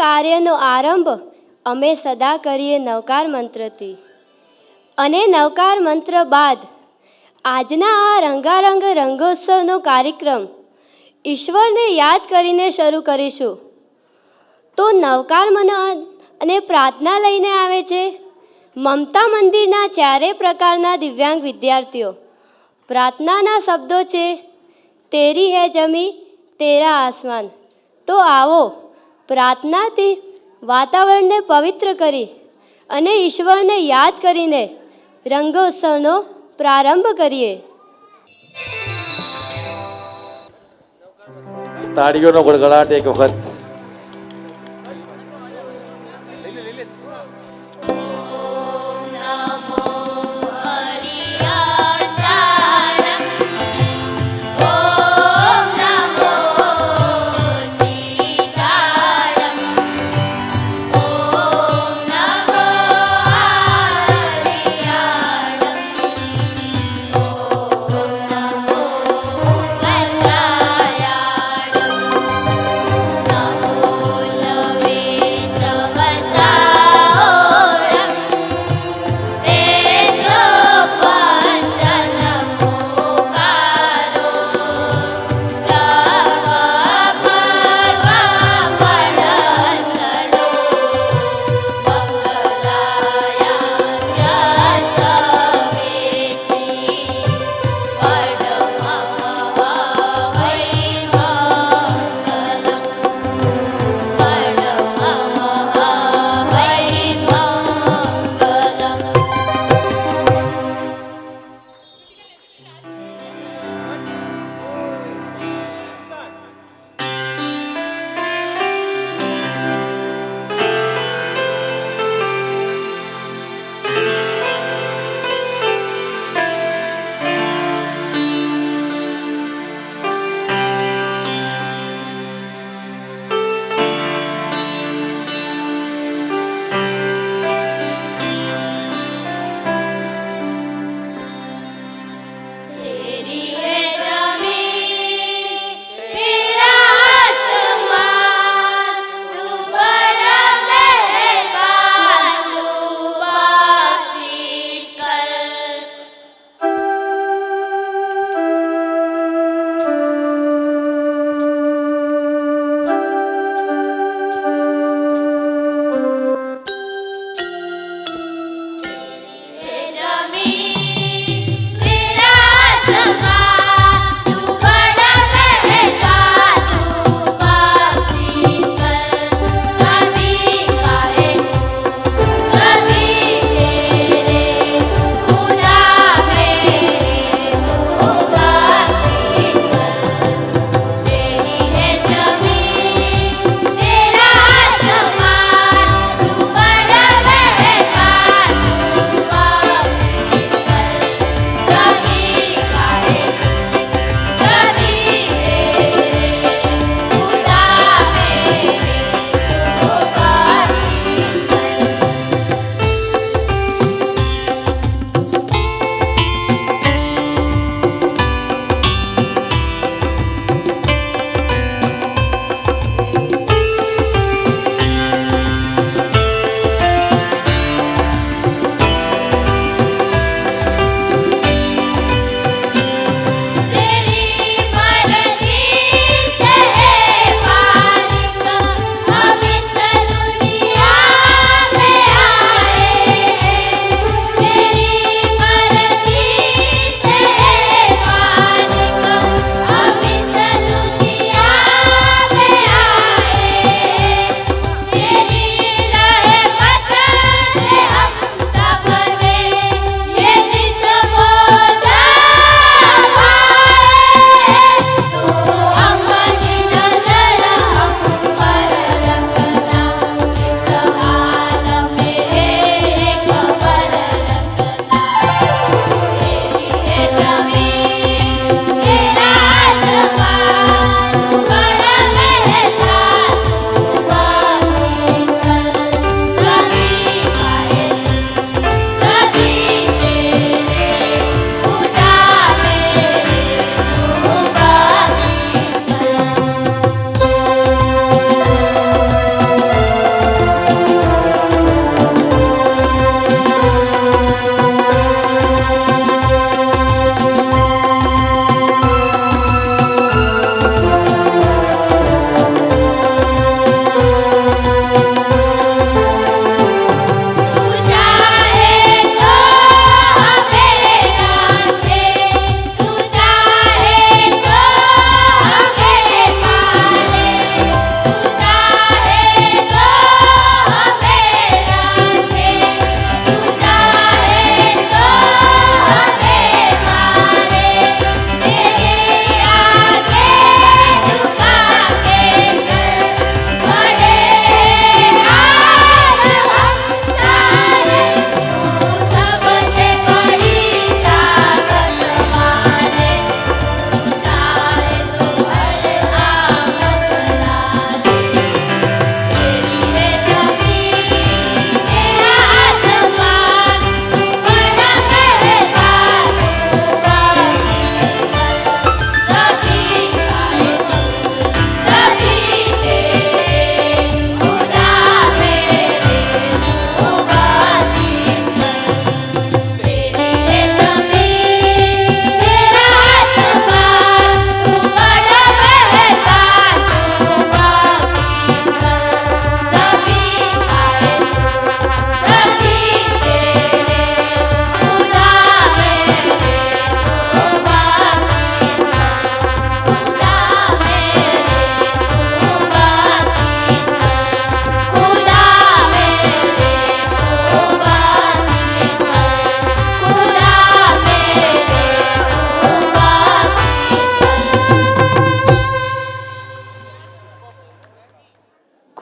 કાર્યનો આરંભ અમે સદા કરીએ નવકાર મંત્રથી, અને નવકાર મંત્ર બાદ આજના આ રંગારંગ રંગોત્સવનો કાર્યક્રમ ઈશ્વરને યાદ કરીને શરૂ કરીશું. તો નવકાર મન અને પ્રાર્થના લઈને આવે છે મમતા મંદિરના ચારે પ્રકારના દિવ્યાંગ વિદ્યાર્થીઓ. પ્રાર્થનાના શબ્દો છે, તેરી હૈ જમી તેરા આસમાન. તો આવો પ્રાર્થનાથી વાતાવરણને પવિત્ર કરી અને ઈશ્વરને યાદ કરીને રંગોત્સવનો પ્રારંભ કરીએ. તાળીઓનો ગડગડાટ એક વખત. Namo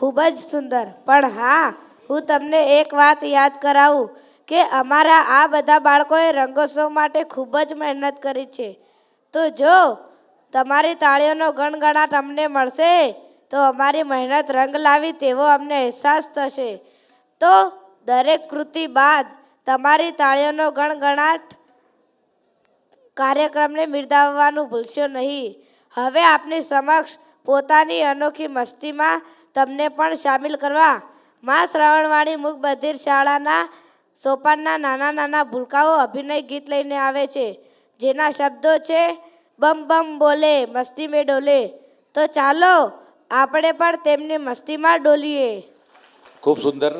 ખૂબ જ સુંદર. પણ હા, હું તમને એક વાત યાદ કરાવું કે અમારા આ બધા બાળકોએ રંગોત્સવ માટે ખૂબ જ મહેનત કરી છે. તો જો તમારી તાળીઓનો ગણગણાટ અમને મળશે તો અમારી મહેનત રંગ લાવી તેવો અમને અહેસાસ થશે. તો દરેક કૃતિ બાદ તમારી તાળીઓનો ગણગણાટ કાર્યક્રમને બિરદાવવાનું ભૂલશો નહીં. હવે આપની સમક્ષ પોતાની અનોખી મસ્તીમાં તમને પણ સામેલ કરવા મા શ્રવણવાણી મૂક બધિર શાળાના સોપાનના નાના નાના ભૂલકાઓ અભિનય ગીત લઈને આવે છે, જેના શબ્દો છે બમ બમ બોલે મસ્તી મેં ડોલે. તો ચાલો આપણે પણ તેમની મસ્તીમાં ડોલીએ. ખૂબ સુંદર.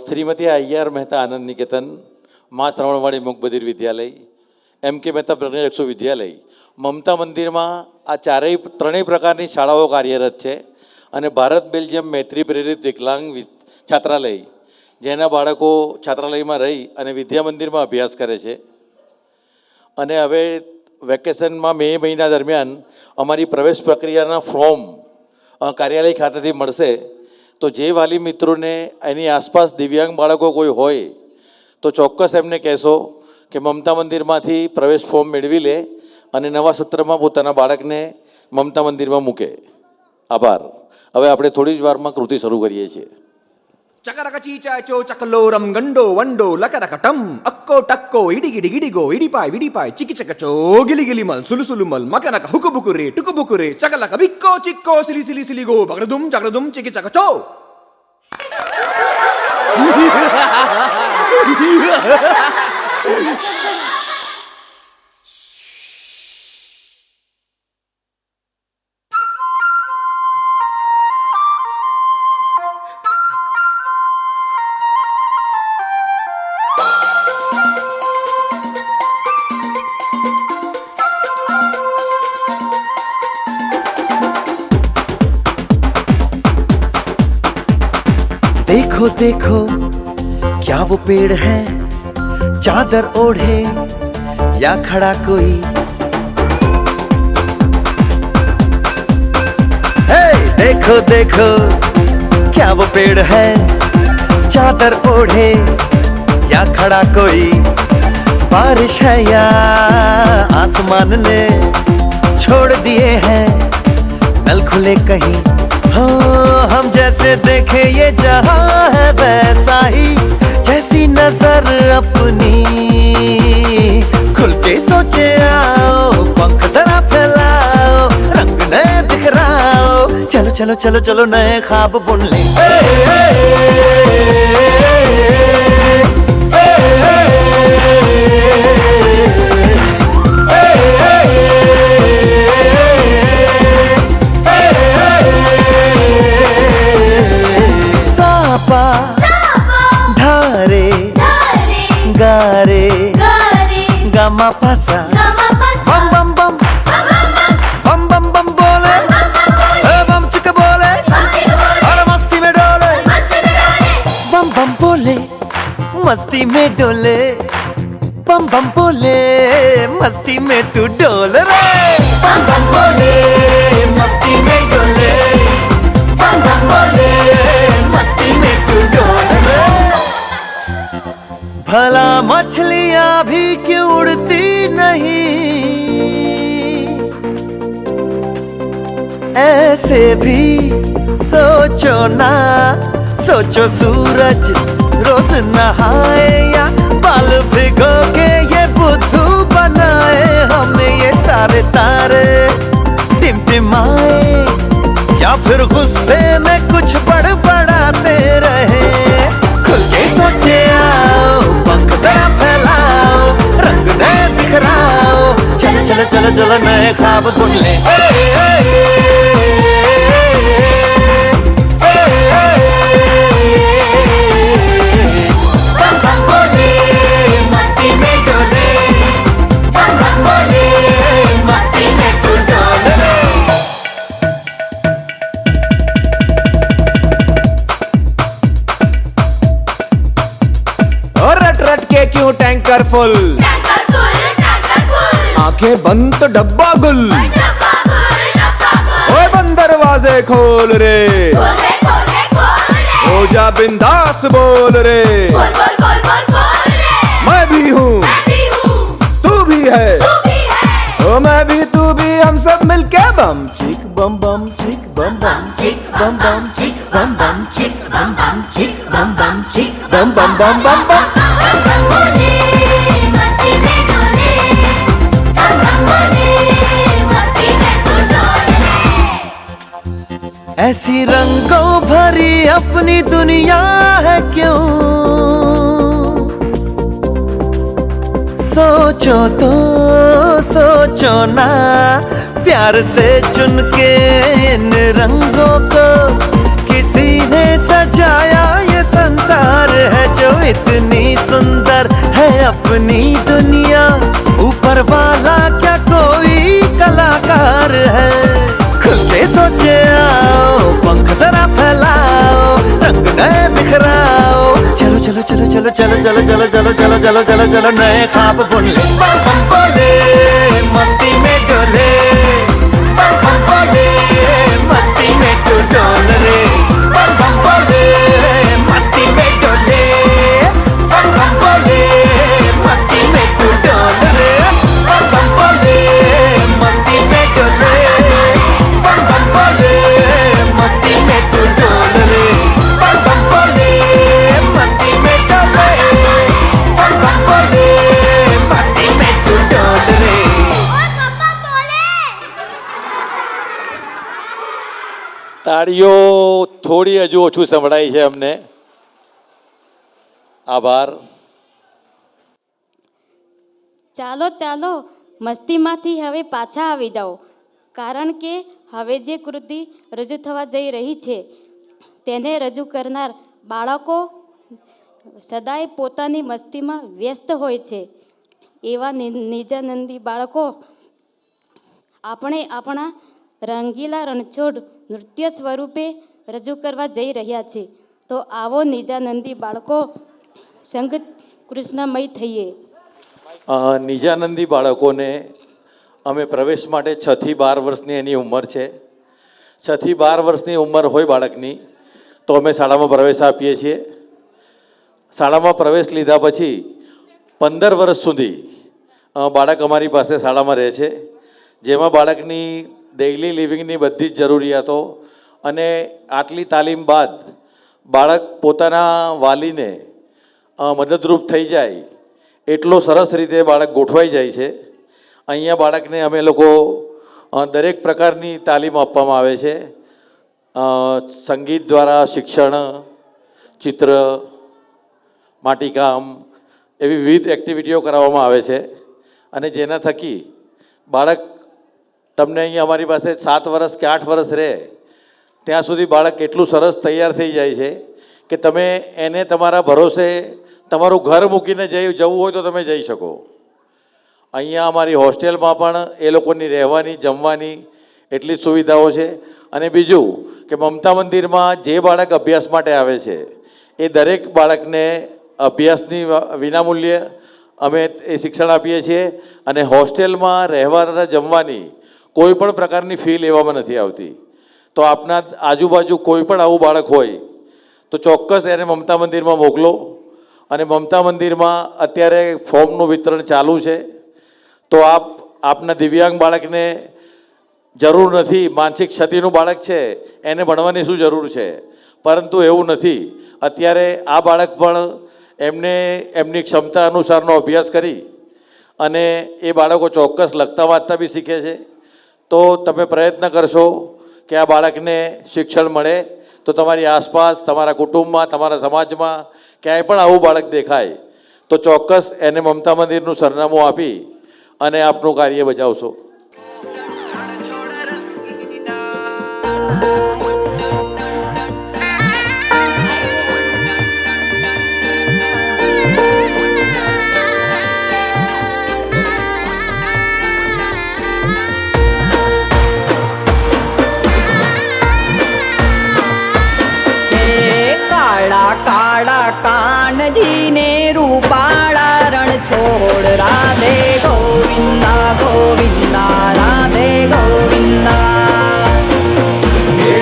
શ્રીમતી અય્યર મહેતા આનંદ નિકેતન, મા શ્રવણવાણી મૂક બધિર વિદ્યાલય, એમ કે મહેતા પ્રજ્ઞાચક્ષુ વિદ્યાલય, મમતા મંદિરમાં આ ત્રણેય પ્રકારની શાળાઓ કાર્યરત છે. અને ભારત બેલ્જિયમ મૈત્રી પ્રેરિત વિકલાંગ છાત્રાલય, જેના બાળકો છાત્રાલયમાં રહી અને વિદ્યા મંદિરમાં અભ્યાસ કરે છે. અને હવે વેકેશનમાં મે મહિના દરમિયાન અમારી પ્રવેશ પ્રક્રિયાના ફોર્મ કાર્યાલય ખાતેથી મળશે. તો જે વાલી મિત્રોને એની આસપાસ દિવ્યાંગ બાળકો કોઈ હોય તો ચોક્કસ એમને કહેશો કે મમતા મંદિરમાંથી પ્રવેશ ફોર્મ મેળવી લે અને નવા સત્રમાં પોતાના બાળકને મમતા મંદિરમાં મૂકે. આભાર. હવે આપણે થોડી જ વારમાં કૃતિ શરૂ કરીએ છીએ. చకరక చీచాచో చకలోరం గండో వండో లకరకటం అక్కో టక్కో ఇడిగిడి గిడిగో ఇడిపాయ్ విడిపాయ్ చికిచకచో గిలిగిలిమల్ సులుసులుమల్ మకనక హుకుబుకురే టుకుబుకురే చకలక బిక్కో చిక్కో సిలి సిలి సిలిగో బగడదుం జగడదుం చికిచకచో. देखो देखो क्या वो पेड़ है, चादर ओढ़े या खड़ा कोई. हे देखो देखो क्या वो पेड़ है, चादर ओढ़े या खड़ा कोई. बारिश है या आसमान ने छोड़ दिए हैं नल खुले कहीं. हो हम जैसे देखे ये जहां है वैसा ही, जैसी नजर अपनी खुल के सोचे आओ, पंख जरा फैलाओ, रंग नए बिखराओ. चलो चलो चलो चलो नए ख्वाब बुन ले. धारे गारे गमा पासा बम बम बम बम बम बम बोले बम चिक बोले और मस्ती में डोले. बम बम बोले मस्ती में डोले, बम बम बोले मस्ती में तू डोल रे. बम बम बोले मस्ती में डोले, बम बम बोले मस्ती में तू डोल रे. भला मछलियां भी क्यों उड़ती नहीं, ऐसे भी सोचो ना. सोचो सूरज रोज नहाए या बाल भिगो के ये बुद्धू बनाए. हमें ये सारे तारे टिमटिमाए या फिर गुस्से में कुछ बड़बड़ाते रहे. खुल के सोचे आओ, पंख जरा फैलाओ, रंग नए बिखराओ. चलो चलो चलो चलो नए ख्वाब बुन ले. बम बम बोले मस्ती में डोले, बम बम बोले मस्ती में तू डोले. रट रट के क्यों टैंकर फुल, आंखें बंद तो डब्बा गुल. ओए बंदर वाले दरवाजे खोल रे, हो जा बिंदास बोल रे, मैं भी हूँ तू भी है, ओ मैं भी तू भी, हम सब मिलके बम चिक बम बम चिक बम बम चिक बम बम चिक बम बम चिक बम बम चिक बम बम चिक बम बम बम बम बम। ऐसी रंगों भरी अपनी दुनिया है क्यों, सोचो तो सोचो ना, प्यार से चुन के इन रंगों को किसी ने सजाया, ये संसार है जो इतनी सुंदर है अपनी दुनिया, ऊपर वाला क्या कोई कलाकार है, खुल के सोचे आओ, पंख जरा फैलाओ, रंग नए बिखराओ, चलो चलो चलो चलो चलो चलो चलो चलो चलो चलो चलो चलो नए ख्वाब बुन ले, बम बम बोले मस्ती में डोले, बम बम बोले मस्ती में तू डोल रे, बम बम बोले मस्ती में डोले, बम बम बोले मस्ती में तू डोल रे, बम बम बोले मस्ती में डोले, बम बम बोले मस्ती में तू डोल रे, बम बम बोले मस्ती में डोले, बम बम बोले मस्ती में तू डोल रे। તાળીઓ થોડી હજુ ઓછું સંભળાય છે અમને. આભાર. ચાલો ચાલો મસ્તીમાંથી હવે પાછા આવી જાઓ, કારણ કે હવે જે કૃતિ રજૂ થવા જઈ રહી છે તેને રજૂ કરનાર બાળકો સદાય પોતાની મસ્તીમાં વ્યસ્ત હોય છે. એવા નિજાનંદી બાળકો આપણે આપણા રંગીલા રણછોડ નૃત્ય સ્વરૂપે રજૂ કરવા જઈ રહ્યા છે. તો આવો નિજાનંદી બાળકો સંગ કૃષ્ણમય થઈએ. નિજાનંદી બાળકોને અમે પ્રવેશ માટે 6 થી 12 વર્ષની એની ઉંમર છે. 6 થી 12 વર્ષની ઉંમર હોય બાળકની તો અમે શાળામાં પ્રવેશ આપીએ છીએ. શાળામાં પ્રવેશ લીધા પછી 15 વર્ષ સુધી બાળક અમારી પાસે શાળામાં રહે છે, જેમાં બાળકની ડેઇલી લિવિંગની બધી જ જરૂરિયાતો અને આટલી તાલીમ બાદ બાળક પોતાના વાલીને મદદરૂપ થઈ જાય એટલો સરસ રીતે બાળક ગોઠવાઈ જાય છે. અહીંયા બાળકને અમે લોકો દરેક પ્રકારની તાલીમ આપવામાં આવે છે. સંગીત દ્વારા શિક્ષણ, ચિત્ર, માટીકામ એવી વિવિધ એક્ટિવિટીઓ કરાવવામાં આવે છે, અને જેના થકી બાળક તમને અહીંયા અમારી પાસે 7 વર્ષ કે 8 વર્ષ રહે ત્યાં સુધી બાળક એટલું સરસ તૈયાર થઈ જાય છે કે તમે એને તમારા ભરોસે તમારું ઘર મૂકીને જવું હોય તો તમે જઈ શકો. અહીંયા અમારી હોસ્ટેલમાં પણ એ લોકોની રહેવાની, જમવાની એટલી જ સુવિધાઓ છે. અને બીજું કે મમતા મંદિરમાં જે બાળક અભ્યાસ માટે આવે છે એ દરેક બાળકને અભ્યાસની વિનામૂલ્યે અમે એ શિક્ષણ આપીએ છીએ, અને હોસ્ટેલમાં રહેવા તથા જમવાની કોઈ પણ પ્રકારની ફી લેવામાં નથી આવતી. તો આપના આજુબાજુ કોઈ પણ આવું બાળક હોય તો ચોક્કસ એને મમતા મંદિરમાં મોકલો. અને મમતા મંદિરમાં અત્યારે ફોર્મનું વિતરણ ચાલુ છે, તો આપના દિવ્યાંગ બાળકને જરૂર નથી, માનસિક ક્ષતિનું બાળક છે એને ભણવાની શું જરૂર છે, પરંતુ એવું નથી. અત્યારે આ બાળક પણ એમની ક્ષમતા અનુસારનો અભ્યાસ કરી અને એ બાળકો ચોક્કસ લખતા વાંચતા બી શીખે છે. તો તમે પ્રયત્ન કરશો કે આ બાળકને શિક્ષણ મળે, તો તમારી આસપાસ, તમારા કુટુંબમાં, તમારા સમાજમાં ક્યાંય પણ આવું બાળક દેખાય તો ચોક્કસ એને મમતા મંદિરનું સરનામું આપી અને આપનું કાર્ય બજાવશો. કાળા કાનજી ને રૂપાળા રણછોડ, રાધે ગોવિંદા ગોવિંદા રાધે ગોવિંદા. હે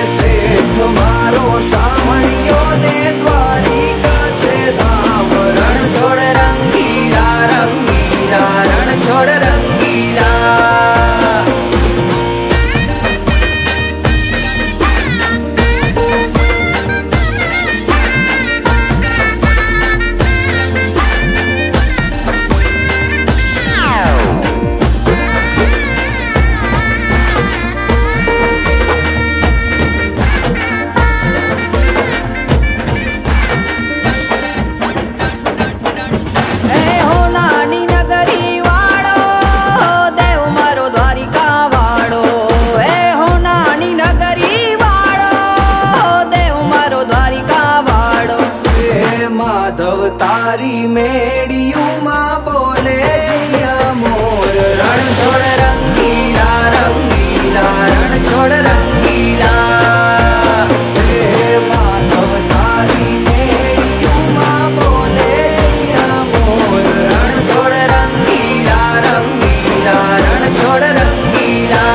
તારી મેડિયુમાં બોલે ઝીણા મોર રણ છોડ રંગીલા રંગીલા રણ છોડ રંગીલા હે માધવ તારી મેડિયુમાં બોલે ઝીણા મોર રણ છોડ રંગીલા રંગીલા રણ છોડ રંગીલા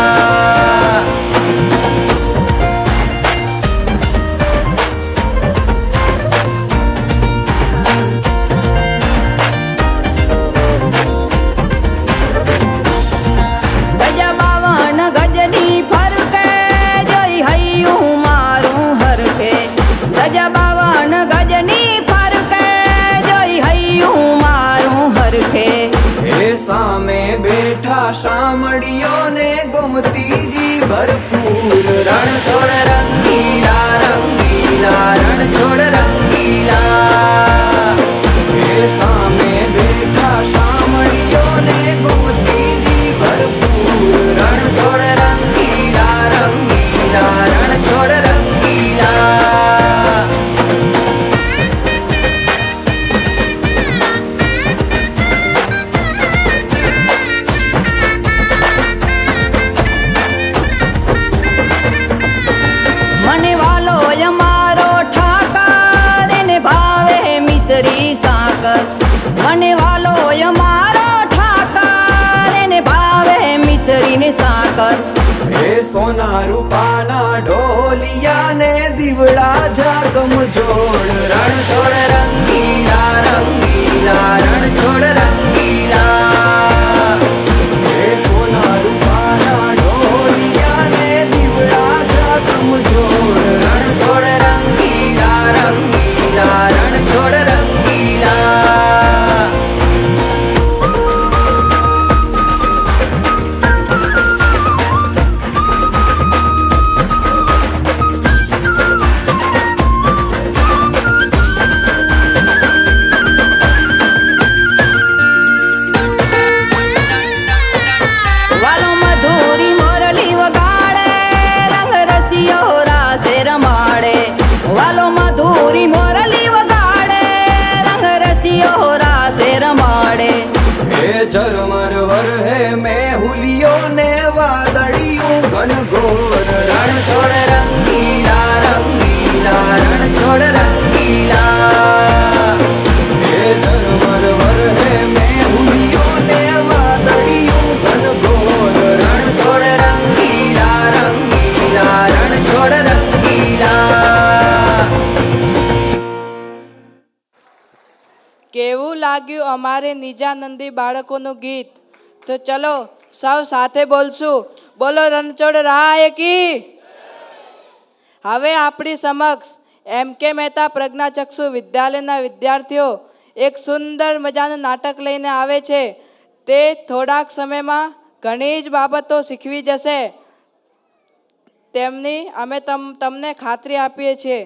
ગજા 52 ગજની ફરકે જોઈ હૈયું મારું હરખે ગજા 52 ગજની ફરકે જોઈ હૈયું મારું હરખે હે સામે બેઠા શામળીઓને ગોમતીજી ભરપૂર રણ છોડ રંગીલા રંગીલા રણ છોડ રંગીલા હે સામે બેઠા શામળીઓને ગોમતીજી ભરપૂર રણ છોડ રંગીલા રંગીલા રણ છોડ રંગીલા મને વાલો અમારો ઠાકર એને ભાવે મિસરી સાકર મને વાલો અમારો ઠાકર એને ભાવે મિસરી ને સાકર હે સોના રૂપાના ઢોલિયા ને દીવડા જાગમ જોડ રણ છોડ રંગીલા રંગીલા રણ છોડ રંગીલા હે સોના રૂપાના ઢોલિયા ને દીવડા જાગમ જોડ રણ છોડ રંગીલા રંગીલા રણ છોડ રંગીલા વાલો મધુરી મોરલી વગાડે રંગ રસિયો રાસે રમાડે વાલો મધુરી મોરલી વગાડે રંગ રસિયો રાસે રમાડે હે ઝરમર વર હે મેહુલિયો ને વાદળિયું ઘનઘોર રણ છોડ રંગીલા રંગીલા રણ છોડ રંગીલા હે ઝરમર વર હે મેહુલિયો ને વાદળિયું ઘનઘોર રણ છોડ રંગીલા રંગીલા રણ છોડ રંગીલા કેવું લાગ્યું અમારે નિજાનંદી બાળકોનું ગીત? તો ચલો સૌ સાથે બોલશું, બોલો રણછોડ રાય કી. હવે આપણી સમક્ષ MK મહેતા પ્રજ્ઞાચક્ષુ વિદ્યાલયના વિદ્યાર્થીઓ એક સુંદર મજાનું નાટક લઈને આવે છે. તે થોડાક સમયમાં ઘણી જ બાબતો શીખવી જશે. તેમની અમે તમને ખાતરી આપીએ છીએ.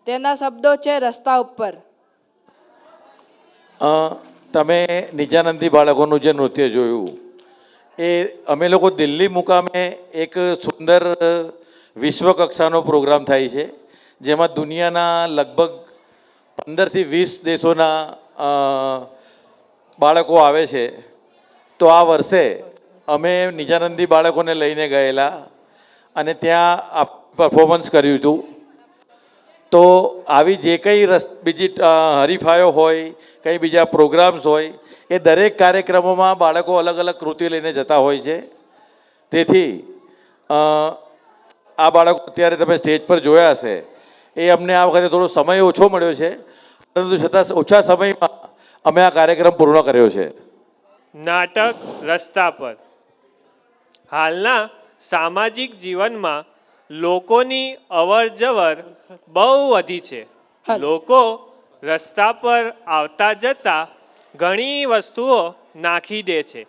તેના શબ્દો છે રસ્તા ઉપર. તમે નિજાનંદી બાળકોનું જે નૃત્ય જોયું એ અમે લોકો દિલ્હી મુકામે એક સુંદર વિશ્વ કક્ષાનો પ્રોગ્રામ થાય છે, જેમાં દુનિયાના લગભગ 15થી 20 દેશોના બાળકો આવે છે. તો આ વર્ષે અમે નિજાનંદી બાળકોને લઈને ગયેલા અને ત્યાં પરફોર્મન્સ કર્યું હતું. તો આવી જે કંઈ બીજી હરીફાઈઓ હોય, કંઈ બીજા પ્રોગ્રામ્સ હોય, એ દરેક કાર્યક્રમોમાં બાળકો અલગ અલગ કૃતિ લઈને જતા હોય છે. તેથી આ બાળકો અત્યારે તમે સ્ટેજ પર જોયા હશે, એ અમને આ વખતે થોડો સમય ઓછો મળ્યો છે, પરંતુ છતાં ઓછા સમયમાં અમે આ કાર્યક્રમ પૂર્ણ કર્યો છે. નાટક રસ્તા પર. હાલના સામાજિક જીવનમાં લોકોની અવર જવર બહુ વધી છે. લોકો રસ્તા પર આવતા જતા ઘણી વસ્તુઓ નાખી દે છે,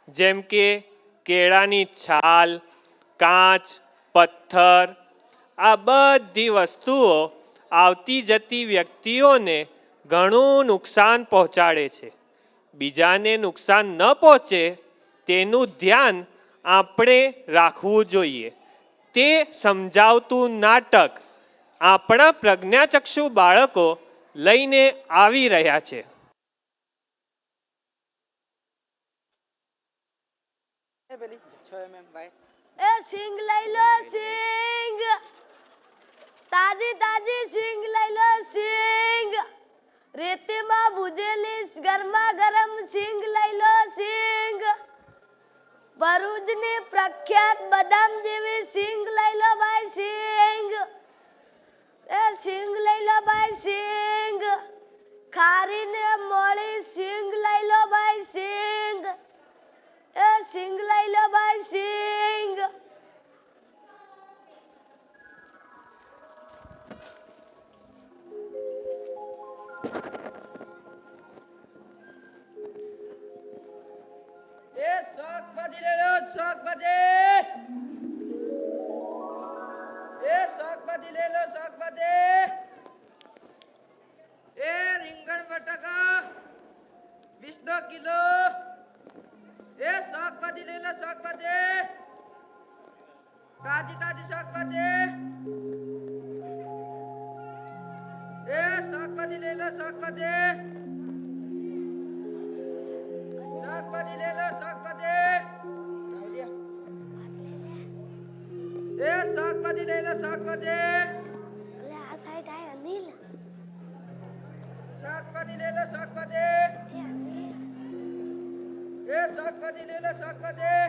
જેમ કે કેળાની છાલ, કાચ, પથ્થર. આ બધી વસ્તુઓ આવતી જતી વ્યક્તિઓને ઘણું નુકસાન પહોંચાડે છે. બીજાને નુકસાન ન પહોંચે તેનું ધ્યાન આપણે રાખવું જોઈએ. તે સમજાવતું નાટક આપણા પ્રજ્ઞાચક્ષુ બાળકો લઈને આવી રહ્યા છે. પેલી 6 mm ભાઈ. એ સિંગ લઈ લો સિંગ, તાજી તાજી સિંગ લઈ લો સિંગ, રેતીમાં ભૂજેલી ગરમા ગરમ સિંગ લઈ લો સિંગ, ભરૂચની પ્રખ્યાત બદામ જેવી સિંગ લઈ લો ભાઈ સિંગ, એ સિંગ લઈ લો ભાઈ સિંગ, ખારીને મોળી સિંગ લઈ લો ભાઈ સિંગ, એ સિંગ લઈ લો ભાઈ સિંગ. એ શાકભાજી લઈ લો શાકભાજી. એ શાકભાજી લઈ લો શાકભાજી. એ રીંગણ બટાકા 20 કિલો. એ શાકભાજી લઈ લો શાકભાજી. તાજી તાજી શાકભાજી. એ શાકભાજી લઈ લો શાકભાજી. શાકભાજી લઈ લો શાકભાજી. એ શાકભાજી લઈ લો શાકભાજી. આ સાઈડ આય અનિલ. શાકભાજી લઈ લો શાકભાજી. એ શાકભાજી લઈ લો શાકભાજી.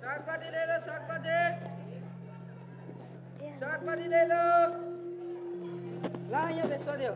શાકભાજી લઈ લો શાકભાજી. શાકભાજી લઈ લો. લા અહીંયા બેસવા દો.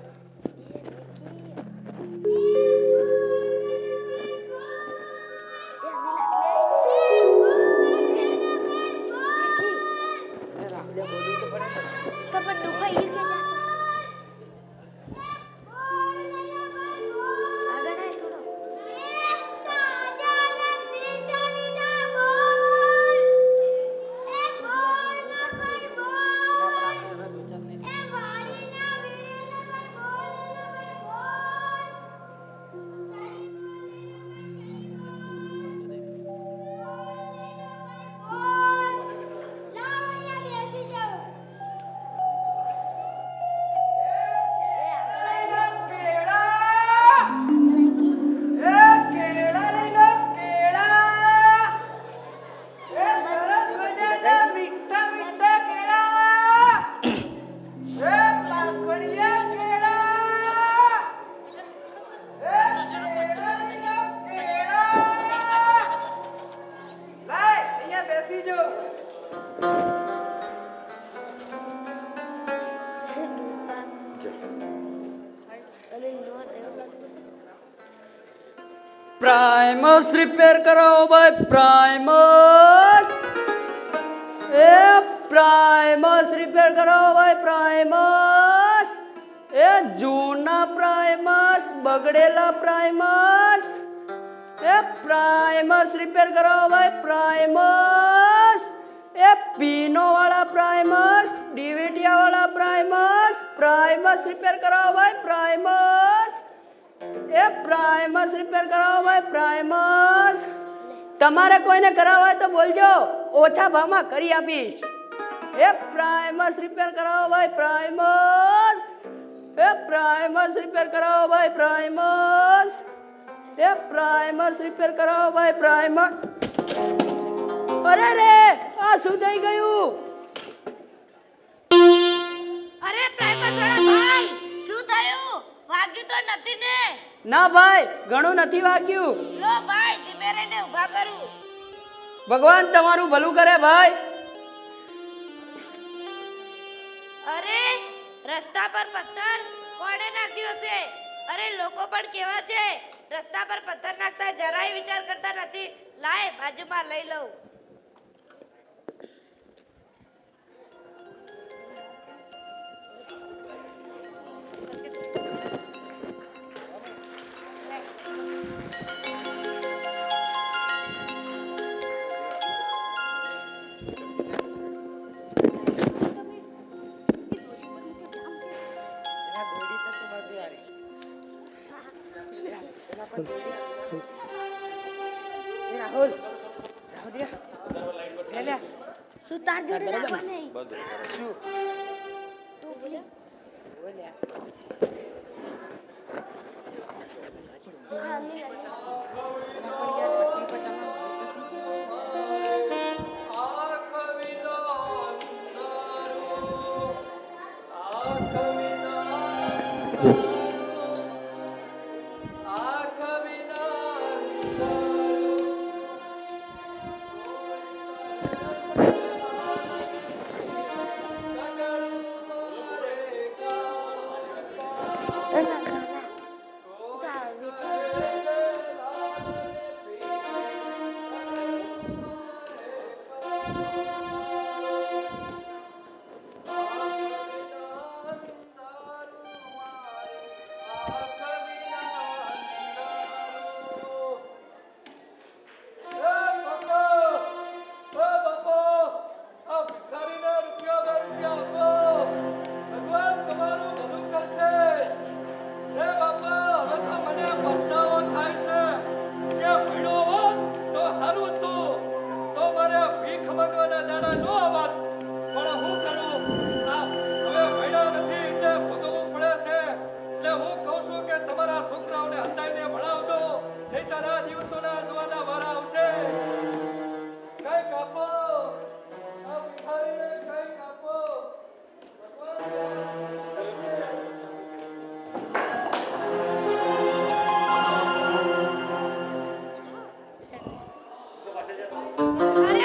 પ્રાઇમસ રિપેર કરાવો ભાઈ પ્રાઇમસ. એ પ્રાઇમસ રિપેર કરાવો ભાઈ પ્રાઇમસ. એ જૂના પ્રાઇમસ, બગડેલા પ્રાઇમસ. એ પ્રાઇમસ રિપેર કરાવો ભાઈ પ્રાઇમસ. એ પીનો વાળા પ્રાઇમસ, ડીવીટીયા વાળા પ્રાઇમસ. પ્રાઇમસ રિપેર કરાવો ભાઈ પ્રાઇમસ. એ પ્રાઇમસ રિપેર કરાવો ભાઈ પ્રાઇમસ. તમારે કોઈને કરાવવા હોય તો બોલજો, ઓછા ભાવમાં કરી આપીશ. એ પ્રાઇમસ રિપેર કરાવો ભાઈ પ્રાઇમસ. એ પ્રાઇમસ રિપેર કરાવો ભાઈ પ્રાઇમસ. એ પ્રાઇમસ રિપેર કરાવો ભાઈ પ્રાઇમસ. અરે રે, આ શું થઈ ગયું? અરે પ્રાઇમસ વાળા ભાઈ, શું થયું? વાગ્યું તો નથી ને? ના ભાઈ, ઘણું નથી વાગ્યું. લો ભાઈ, ધીમે રહીને ઊભા કરું. ભગવાન તમારું ભલું કરે ભાઈ. અરે રસ્તા પર પથ્થર કોણે નાખ્યો છે? અરે લોકો પણ કેવા છે, રસ્તા પર પથ્થર નાખતા જરાય વિચાર કરતા નથી. લાય બાજુમાં લઈ લઉં. રાહુલ, શું તાર જોડે રાખવા નહીં? શું તું બોલ્યો? બોલ્યા હા, નહીં. અરે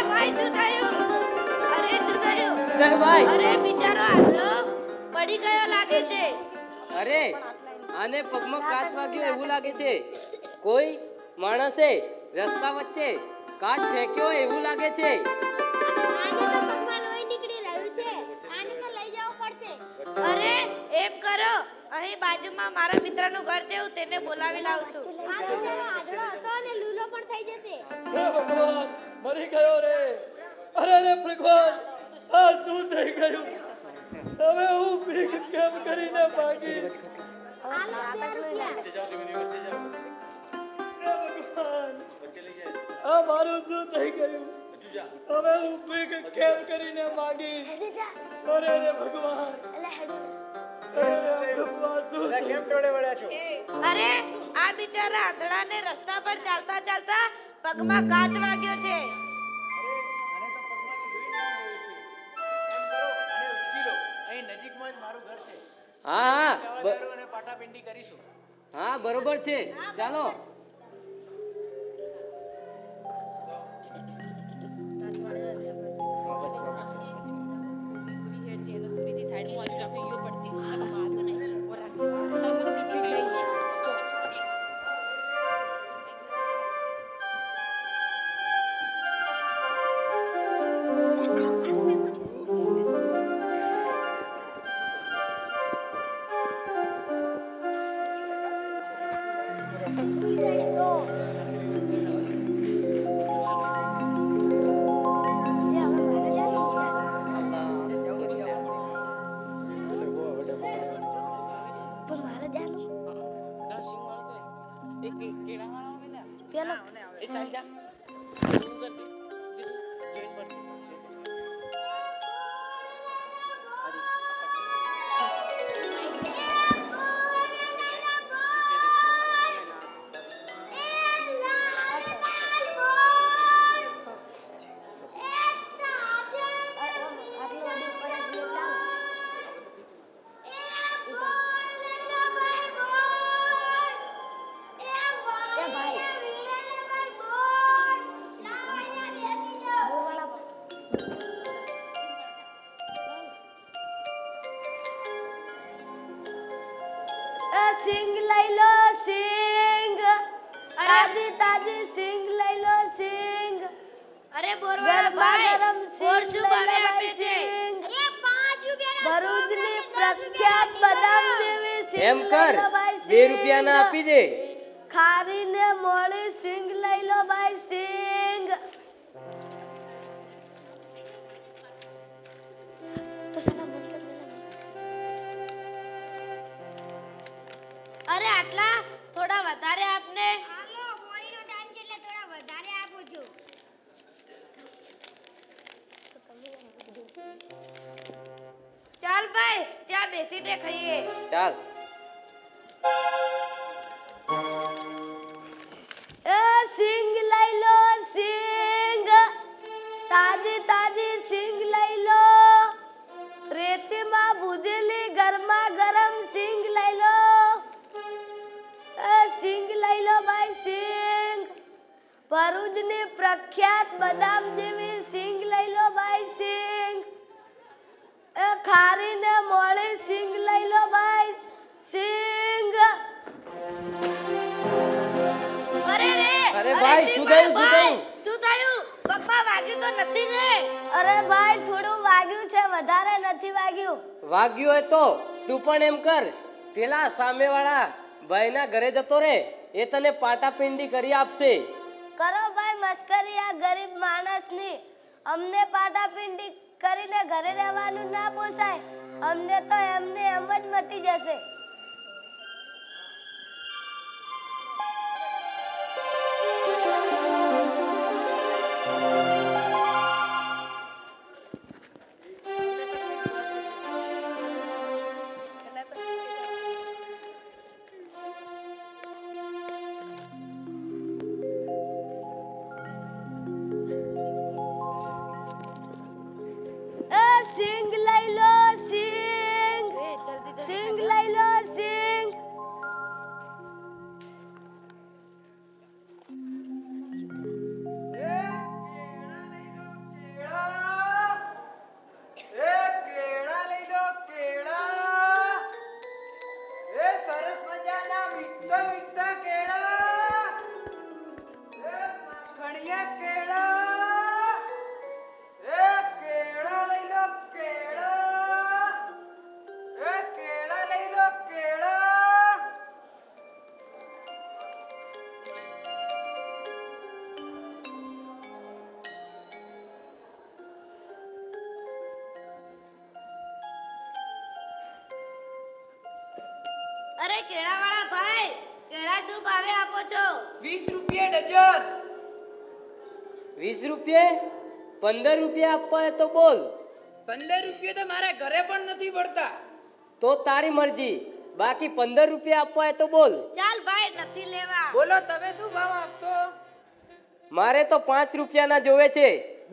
ભાઈ શું થયું? અરે શું થયું? જય ભાઈ. અરે બિચારો આંધળો પડી ગયો લાગે છે. અરે આને પગમાં કાચ વાગ્યો એવું લાગે છે. કોઈ માણસે રસ્તા વચ્ચે કાચ ફેંક્યો એવું લાગે છે. અરે એમ કરો, અહીં બાજુમાં મારા મિત્રનું ઘર છે, હું તેને બોલાવી લાવું છું. ભગવાન મરી ગયો રે. અરે રે ભગવાન, આ શું થઈ ગયું? હવે હું ભીખ કેમ કરીને માગી? હે ભગવાન, આ મારું શું થઈ ગયું? હવે હું ભીખ કેમ કરીને માગી? અરે રે ભગવાન, અરે આ બિચારા આંધળાને રસ્તા પર ચાલતા ચાલતા પગમાં કાચ વાગ્યો છે. હા હા બરોબર છે, ચાલો. સિંગ લઈ લો સિંગ. તાજી તાજી સિંગ લઈ લો સિંગ. અરે બોરવાળા ભાઈ, બોર શું ભાવે આપે છે? અરે 5 રૂપિયા. ભરૂચની પ્રખ્યાત બદામ જેવી સિંગ એમ કર, 2 રૂપિયાના આપી દે. ખારીને મોળી સિંગ લઈ લો ભાઈ સિંગ. તો સાલા બોલ કર અરે આટલા થોડા વધારે આપને. હાલો હોળીનો ટાઈમ છે એટલે થોડા વધારે આપું છું. ચાલ ભાઈ, ત્યાં બેસીને ખાઈએ. ચાલ. એ સિંગ લઈ લો સિંગ. તાજી તાજી સિંગ લઈ લો. રેતીમાં ભૂજેલી ગરમા ગરમ સિંગ લઈ લો. ભરૂચની પ્રખ્યાત બદામ જેવી સિંગ લઈ લો ભાઈ સિંગ. એ ખારીને મોળી સિંગ લઈ લો ભાઈ સિંગ. અરે ભાઈ શું થયું શું થયું? પપ્પા વાગ્યું તો નથી ને? અરે ભાઈ થોડું વાગ્યું છે, વધારે નથી વાગ્યું. વાગ્યું હોય તો તું પણ એમ કર, પેલા સામેવાળા ભાઈના ઘરે જતો રે, એ તને પાટાપિંડી કરી આપશે. કરો ભાઈ મસ્કરી આ ગરીબ માણસની. અમને પાટાપિંડી કરીને ઘરે રહેવાનું ના પોસાય. અમને તો એમને એમ જ મટી જશે. સિંગ લઈ લો સિંગ. સિંગ લઈ લો સિંગ. અરે કેળાવાળા ભાઈ, કેળા શું ભાવે આપો છો? 20 રૂપિયા ડઝન. 20 રૂપિયે? 15 રૂપિયા આપવા હોય તો બોલ. 15 રૂપિયા તો મારા ઘરે પણ નથી પડતા. તો તારી મરજી, બાકી 15 રૂપિયા આપવા હોય તો બોલ. ચાલ ભાઈ નથી લેવા. બોલો તમે શું ભાવ આપશો? મારે તો 5 રૂપિયાના જોવે છે,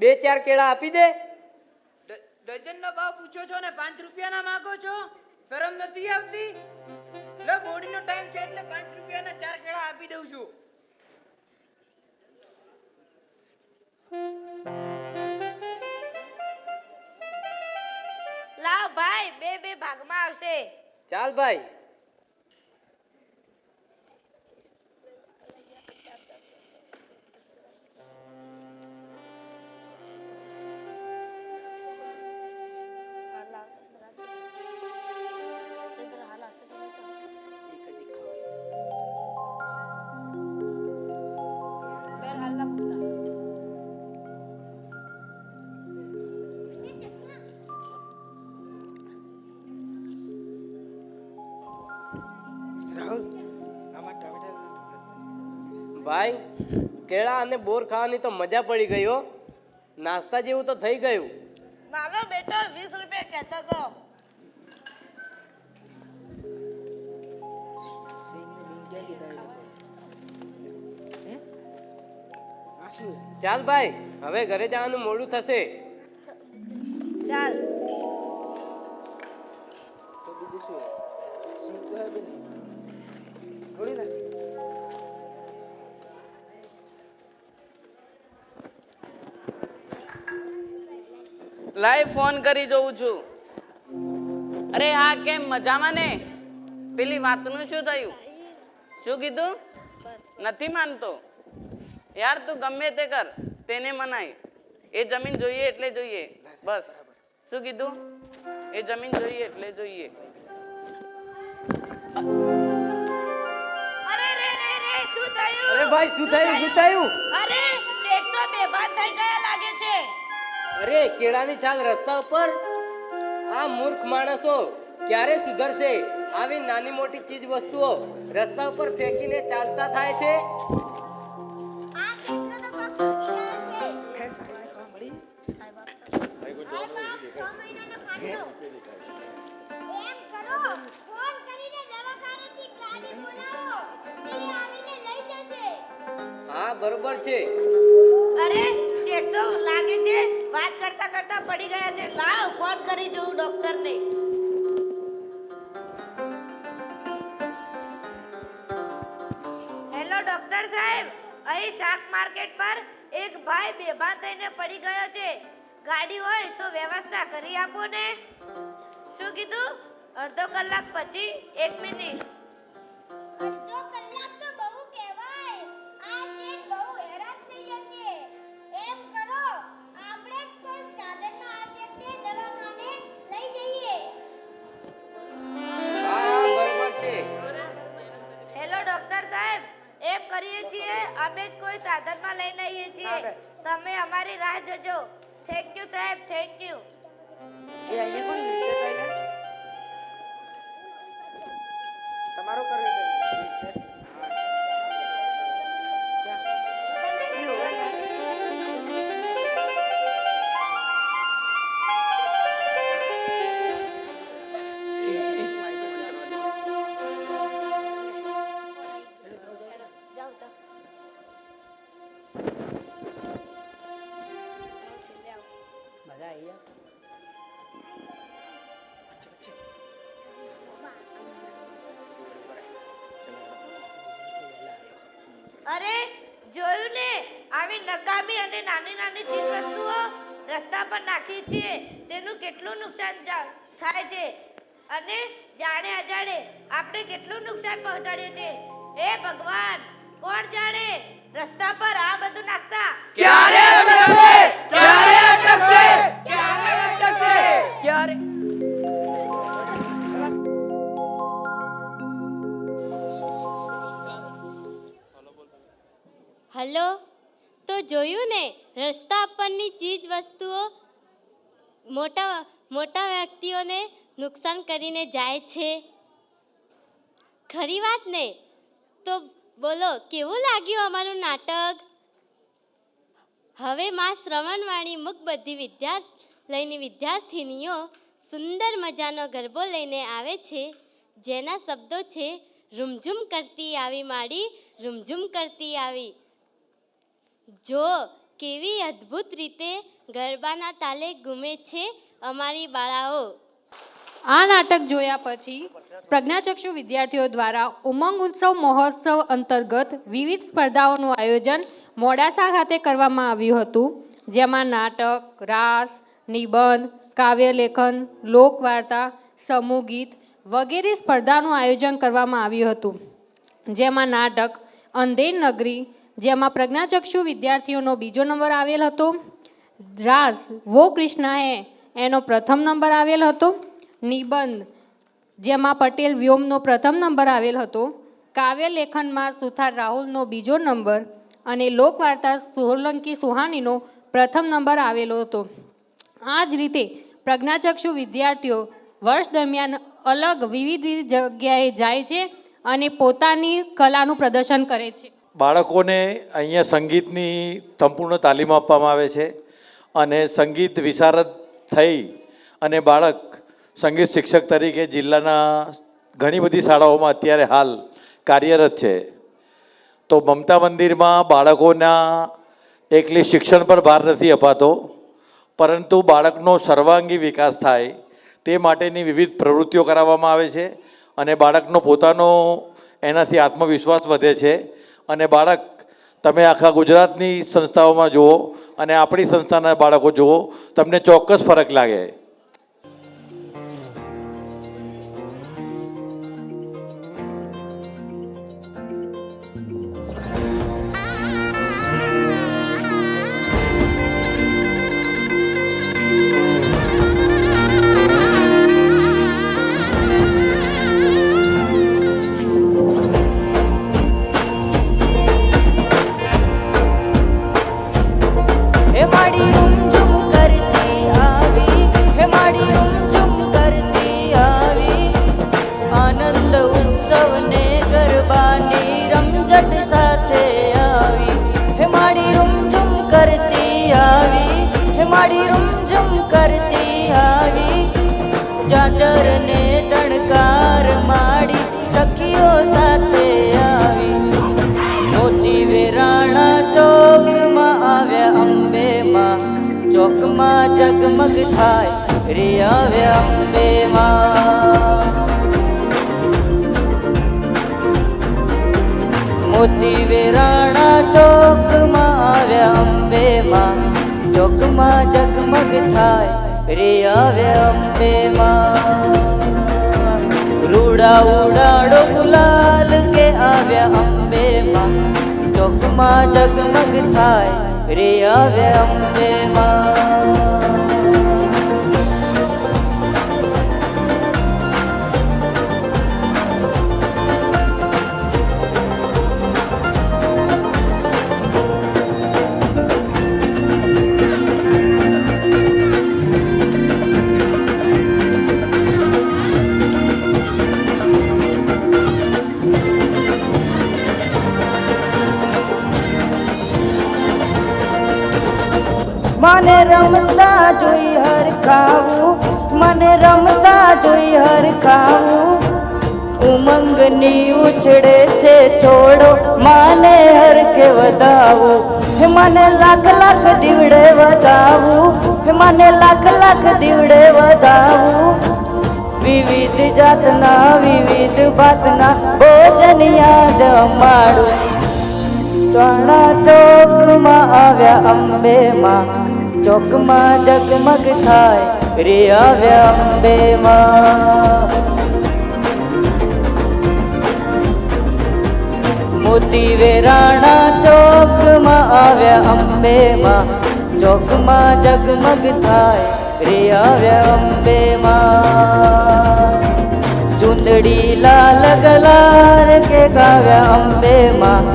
2-4 કેળા આપી દે. ડઝનનો ભાવ પૂછો છો ને 5 રૂપિયાના માંગો છો? શરમ નથી આવતી? લો બોડીનો ટાઈમ છે એટલે 5 રૂપિયાના 4 કેળા આપી દઉં છું. લાવ ભાઈ, બે ભાગમાં આવશે. ચાલ ભાઈ. ભાઈ, કેળા અને બોર ખાવાની તો મજા પડી ગઈ હો. નાસ્તા જેવું તો થઈ ગયું. મારો બેટો 20 રૂપિયા કહેતો હતો. ચાલ ભાઈ, હવે ઘરે જવાનું મોડું થશે. ચાલ. તો બીજું શું? સિંગ તો હે બી નહીં. થોડી ના. લાઈ ફોન કરી જોઉં છું. અરે હા, કેમ મજામાં ને? પેલી વાતનું શું થયું? શું કીધું? નથી માનતો? યાર તું ગમે તે કર, તેને મનાય. એ જમીન જોઈએ એટલે જોઈએ, બસ. શું કીધું? એ જમીન જોઈએ એટલે જોઈએ. અરે રે રે રે શું થયું? અરે ભાઈ, શું થયું? અરે શેઠ તો બેભાન થઈ ગયા લાગે છે. અરે કેળાની છાલ રસ્તા ઉપર? આ મૂર્ખ માણસો ક્યારે સુધરશે? આવી નાની મોટી ચીજ વસ્તુઓ રસ્તા ઉપર ફેંકીને ચાલતા થાય છે. હા બરોબર છે. અરે શેઠ તો લાગે છે વાત કરતા કરતા પડી ગયા છે. લાવ ફોન કરી જોઉં ડોક્ટરને. હેલો ડોક્ટર સાહેબ, અહીં શાક માર્કેટ પર એક ભાઈ બેભાન થઈને પડી ગયો છે. ગાડી હોય તો વ્યવસ્થા કરી આપો ને. શું કીધું? અડધો કલાક પછી 1 મિનિટ. અડધો કલાક તો બહુ કહેવાય. આ શેઠ બહુ હેરાન થઈ જશે. એમ કરો, આપણે જ કોઈ સાધનમાં આ શેઠને દવાખાને લઈ જઈએ. હા બરોબર છે. હેલો ડોક્ટર સાહેબ, એમ કરીએ છીએ, અમે જ કોઈ સાધનમાં લઈને આવીએ છીએ. તમે અમારી રાહ જોજો. થેન્ક યુ સાહેબ, થેન્ક યુ. એ અહીંયા કોણ વિલચેર ભાઈ તમારો કરવે છે અરે જોયું ને, આવી નકામી અને નાની નાની ચીજ વસ્તુઓ રસ્તા પર નાખીએ છીએ, તેનું કેટલું નુકસાન થાય છે અને જાણે અજાણે આપણે કેટલું નુકસાન પહોંચાડીએ છીએ. હે ભગવાન, કોણ જાણે રસ્તા પર આ બધું નાખતા ક્યારે અટકશે ક્યારે અટકશે ક્યારે અટકશે ક્યારે હલો, તો જોયું ને, રસ્તા પરની ચીજ વસ્તુઓ મોટા મોટા વ્યક્તિઓને નુકસાન કરીને જાય છે. ખરી વાત ને? તો બોલો, કેવું લાગ્યું અમારું નાટક? હવે માં શ્રવણવાણી મુકબધિર વિદ્યાલયની વિદ્યાર્થીનીઓ સુંદર મજાનો ગરબો લઈને આવે છે, જેના શબ્દો છે: રૂમઝૂમ કરતી આવી માડી, રૂમઝૂમ કરતી આવી. જો કેવી અદ્ભુત રીતે ગરબાના તાલે ઘૂમે છે અમારી બાળાઓ. આ નાટક જોયા પછી પ્રજ્ઞાચક્ષુ વિદ્યાર્થીઓ દ્વારા ઉમંગ ઉત્સવ મહોત્સવ અંતર્ગત વિવિધ સ્પર્ધાઓનું આયોજન મોડાસા ખાતે કરવામાં આવ્યું હતું, જેમાં નાટક, રાસ, નિબંધ, કાવ્યલેખન, લોકવાર્તા, સમૂહ ગીત વગેરે સ્પર્ધાનું આયોજન કરવામાં આવ્યું હતું. જેમાં નાટક અંધેર નગરી, જેમાં પ્રજ્ઞાચક્ષુ વિદ્યાર્થીઓનો બીજો નંબર આવેલ હતો. રાસ વો કૃષ્ણ હે એનો પ્રથમ નંબર આવેલ હતો. નિબંધ, જેમાં પટેલ વ્યોમનો પ્રથમ નંબર આવેલ હતો. કાવ્યલેખનમાં સુથાર રાહુલનો બીજો નંબર અને લોકવાર્તા સોલંકી સુહાનીનો પ્રથમ નંબર આવેલો હતો. આ જ રીતે પ્રજ્ઞાચક્ષુ વિદ્યાર્થીઓ વર્ષ દરમિયાન અલગ વિવિધ જગ્યાએ જાય છે અને પોતાની કલાનું પ્રદર્શન કરે છે. બાળકોને અહીંયા સંગીતની સંપૂર્ણ તાલીમ આપવામાં આવે છે અને સંગીત વિશારદ થઈ અને બાળક સંગીત શિક્ષક તરીકે જિલ્લાના ઘણી બધી શાળાઓમાં અત્યારે હાલ કાર્યરત છે. તો મમતા મંદિરમાં બાળકોના એકલી શિક્ષણ પર ભાર નથી અપાતો, પરંતુ બાળકનો સર્વાંગી વિકાસ થાય તે માટેની વિવિધ પ્રવૃત્તિઓ કરાવવામાં આવે છે અને બાળકનો પોતાનો એનાથી આત્મવિશ્વાસ વધે છે. અને બાળક, તમે આખા ગુજરાતની સંસ્થાઓમાં જુઓ અને આપણી સંસ્થાના બાળકો જુઓ, તમને ચોક્કસ ફરક લાગે. ચાદરને ચણકાર માડી સખીઓ સાથે આવી. મોતી વેરાણા ચોકમાં આવ્યા અંબે માં, ચોકમાં જગમગ થાય રે આવ્યા અંબે માં. મોતી વેરાણા ચોકમાં આવ્યા અંબે માં, ચોકમાં જગમગ થાય રે આવ્યા અંબે માં. રૂડા ઉડાડો ગુલાલ કે આવ્યા અંબે માં, ચોકમાં જગમગ થાય રે આવ્યા અંબે માં. મને રમતા જોઈ હરખાવું, મને રમતા જોઈ હરખાવું, ઉમંગની ઉછળે છે છોડો માને હરકે વધાવું. મને લાખ લાખ દીવડે વધાવું, મને લાખ લાખ દીવડે વધાવું. વિવિધ જાતના વિવિધ ભાતના ભોજનિયા જમાડું. ત્રણા ચોકમાં આવ્યા અંબે માં, ચોકમાં જગમગ થાય રે આવ્યા અંબે માં. મોતી વેરાણા ચોકમાં આવ્યા અંબે માં, ચોકમાં જગમગ થાય રે આવ્યા અંબે માં. ચૂંદડી લાલ ગલાર કે ગાવ્યા અંબે માં,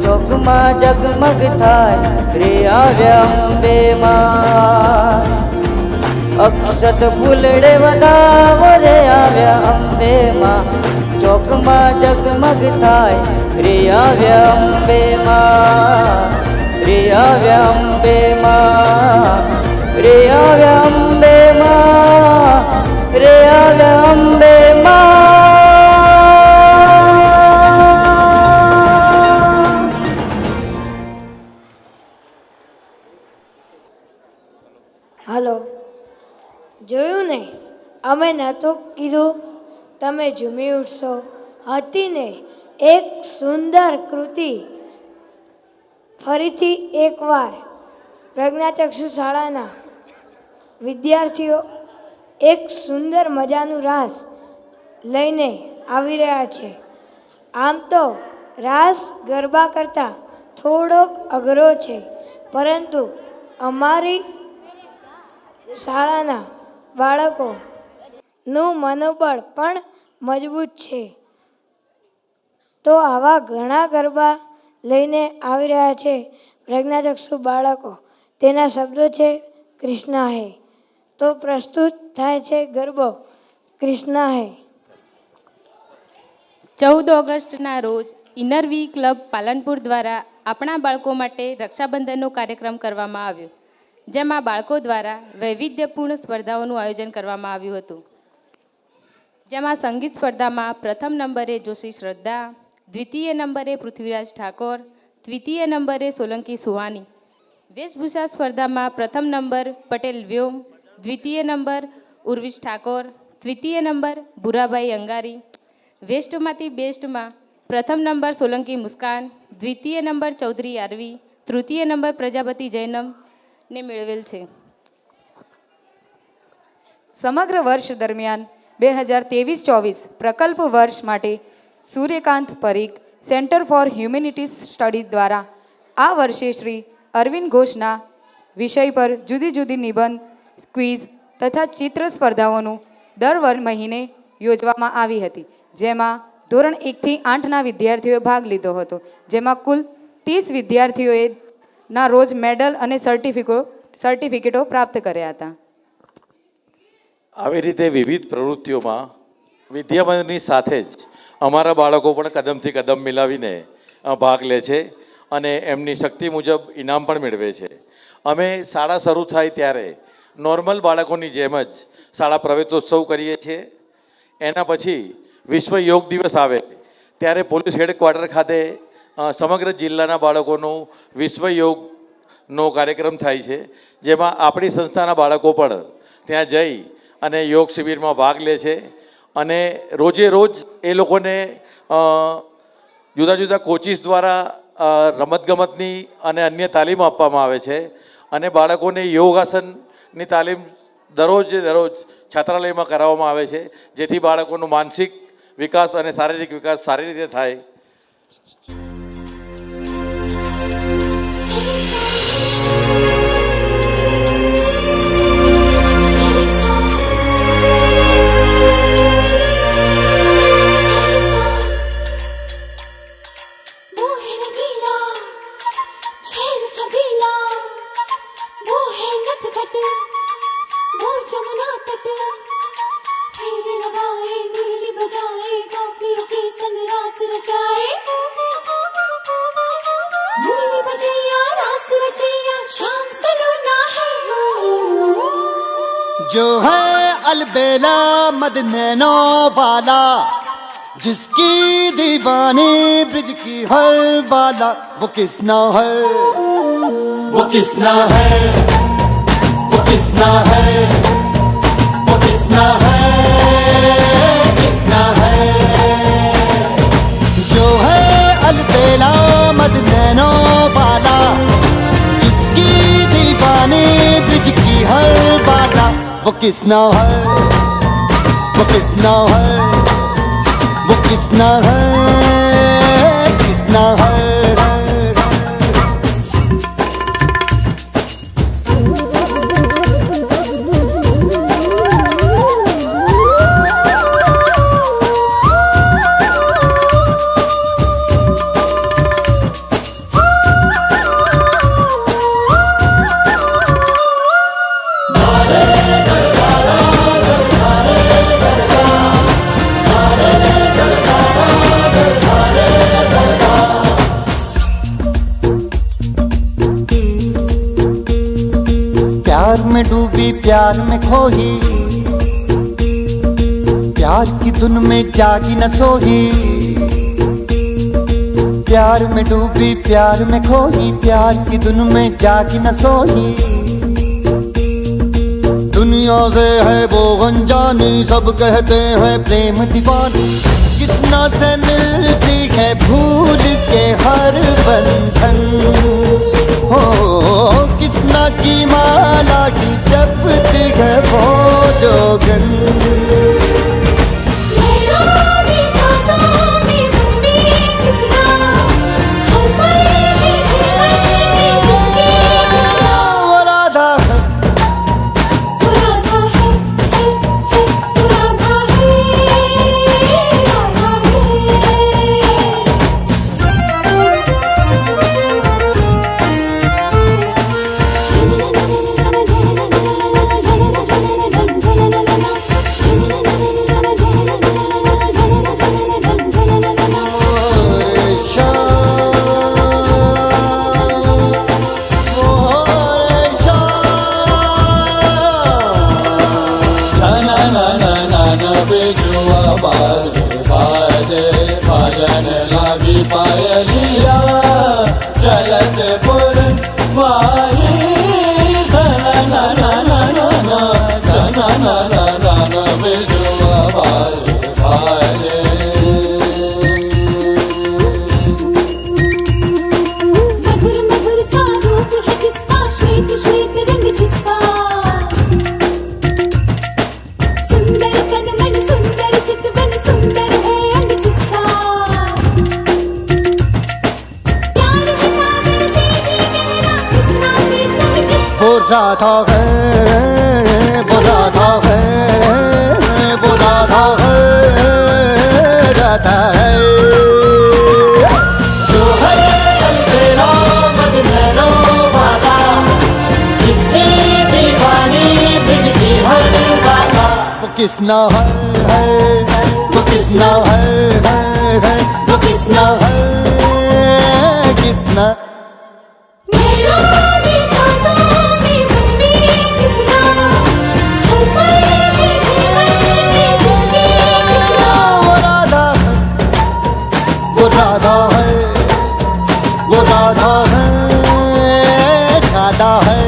ચોકમાં જગમગ થાય રે આવ્યા અંબે માં. અક્ષત ફૂલડે વધાવો રે આવ્યા અંબે માં, ચોકમાં જગમગ થાય રે આવ્યા અંબે માં. રે આવ્યા અંબે માં, રે આવ્યા અંબે માં, રે આવ્યા અંબે માં. હલો, જોયું ને, અમે નહોતું કીધું તમે ઝૂમી ઉઠશો. હતી ને એક સુંદર કૃતિ. ફરીથી એકવાર પ્રજ્ઞાચક્ષુ શાળાના વિદ્યાર્થીઓ એક સુંદર મજાનું રાસ લઈને આવી રહ્યા છે. આમ તો રાસ ગરબા કરતાં થોડોક અઘરો છે, પરંતુ અમારી શાળાના બાળકોનું મનોબળ પણ મજબૂત છે. તો આવા ઘણા ગરબા લઈને આવી રહ્યા છે પ્રજ્ઞાચક્ષુ બાળકો. તેના શબ્દો છે કૃષ્ણા હે. તો પ્રસ્તુત થાય છે ગરબો કૃષ્ણા હે. 14 ઓગસ્ટના રોજ ઇનરવી ક્લબ પાલનપુર દ્વારા આપણા બાળકો માટે રક્ષાબંધનનો કાર્યક્રમ કરવામાં આવ્યો, જેમાં બાળકો દ્વારા વૈવિધ્યપૂર્ણ સ્પર્ધાઓનું આયોજન કરવામાં આવ્યું હતું. જેમાં સંગીત સ્પર્ધામાં પ્રથમ નંબરે જોશી શ્રદ્ધા, દ્વિતીય નંબરે પૃથ્વીરાજ ઠાકોર, તૃતીય નંબરે સોલંકી સુહાની. વેશભૂષા સ્પર્ધામાં પ્રથમ નંબર પટેલ વ્યોમ, દ્વિતીય નંબર ઉર્વિશ ઠાકોર, તૃતીય નંબર ભૂરાભાઈ અંગારી. વેસ્ટમાંથી બેસ્ટમાં પ્રથમ નંબર સોલંકી મુસ્કાન, દ્વિતીય નંબર ચૌધરી આરવી, તૃતીય નંબર પ્રજાપતિ જૈનમને મેળવેલ છે. સમગ્ર વર્ષ દરમિયાન 2023-24 પ્રકલ્પ વર્ષ માટે Suryakant Parikh centre for humanities study દ્વારા આ વર્ષે શ્રી અરવિંદ ઘોષના વિષય પર જુદી જુદી નિબંધ, ક્વિઝ તથા ચિત્ર સ્પર્ધાઓનું દર મહિને યોજવામાં આવી હતી, જેમાં ધોરણ 1થી 8ના વિદ્યાર્થીઓએ ભાગ લીધો હતો, જેમાં કુલ 30 વિદ્યાર્થીઓએ ના રોજ મેડલ અને સર્ટિફિકેટો પ્રાપ્ત કર્યા હતા. આવી રીતે વિવિધ પ્રવૃત્તિઓમાં વિદ્યામંદિરની સાથે જ અમારા બાળકો પણ કદમથી કદમ મિલાવીને ભાગ લે છે અને એમની શક્તિ મુજબ ઇનામ પણ મેળવે છે. અમે શાળા શરૂ થાય ત્યારે નોર્મલ બાળકોની જેમ જ શાળા પ્રવેશોત્સવ કરીએ છીએ. એના પછી વિશ્વ યોગ દિવસ આવે ત્યારે પોલીસ હેડક્વાર્ટર ખાતે સમગ્ર જિલ્લાના બાળકોનું વિશ્વ યોગનો કાર્યક્રમ થાય છે, જેમાં આપણી સંસ્થાના બાળકો પણ ત્યાં જઈ અને યોગ શિબિરમાં ભાગ લે છે અને રોજે રોજ એ લોકોને જુદા જુદા કોચિસ દ્વારા રમતગમતની અને અન્ય તાલીમ આપવામાં આવે છે અને બાળકોને યોગાસનની તાલીમ દરરોજ છાત્રાલયમાં કરાવવામાં આવે છે, જેથી બાળકોનું માનસિક વિકાસ અને શારીરિક વિકાસ સારી રીતે થાય. जो है अलबेला मद नैनो वाला, जिसकी दीवानी ब्रिज की हर बाला, वो किसना है, वो किसना है, वो किसना है, वो किसना है, किसना है. जो है अलबेला मद नैनो वाला, जिसकी दीवानी ब्रिज की हर बाला, वो किसना है, वो किसना है, वो किसना है, किसना है. प्यार में डूबी प्यार में खोही, प्यार की धुन में जागी न सोही. प्यार में डूबी प्यार में खोही, प्यार की धुन में जागी न सोही. दुनिया से है वो अनजानी, सब कहते हैं प्रेम दीवानी. किसना से मिलती है भूल के हर बंधन, हो किसना की माला की जपती है वो जोगन. पायलिया चलत पुर माही, ना ना ना ना ना ना ना ना ना ना बिजुआ बाजे बाजे. मधुर मधुर सा रूप है जिसका, श्वेत श्वेत रंग जिसका, सुंदर तन मन सुंदर चितवन, सुंदर है अंग जिसका. वो राधा है, वो राधा है, वो राधा है, राधा है. जो है अलबेला मद नैनो वाला, जिसकी दीवानी ब्रिज की हर बाला, वो किसना है, वो किसना है, वो किसना है, किसना. वो राधा है, वो राधा है, राधा है.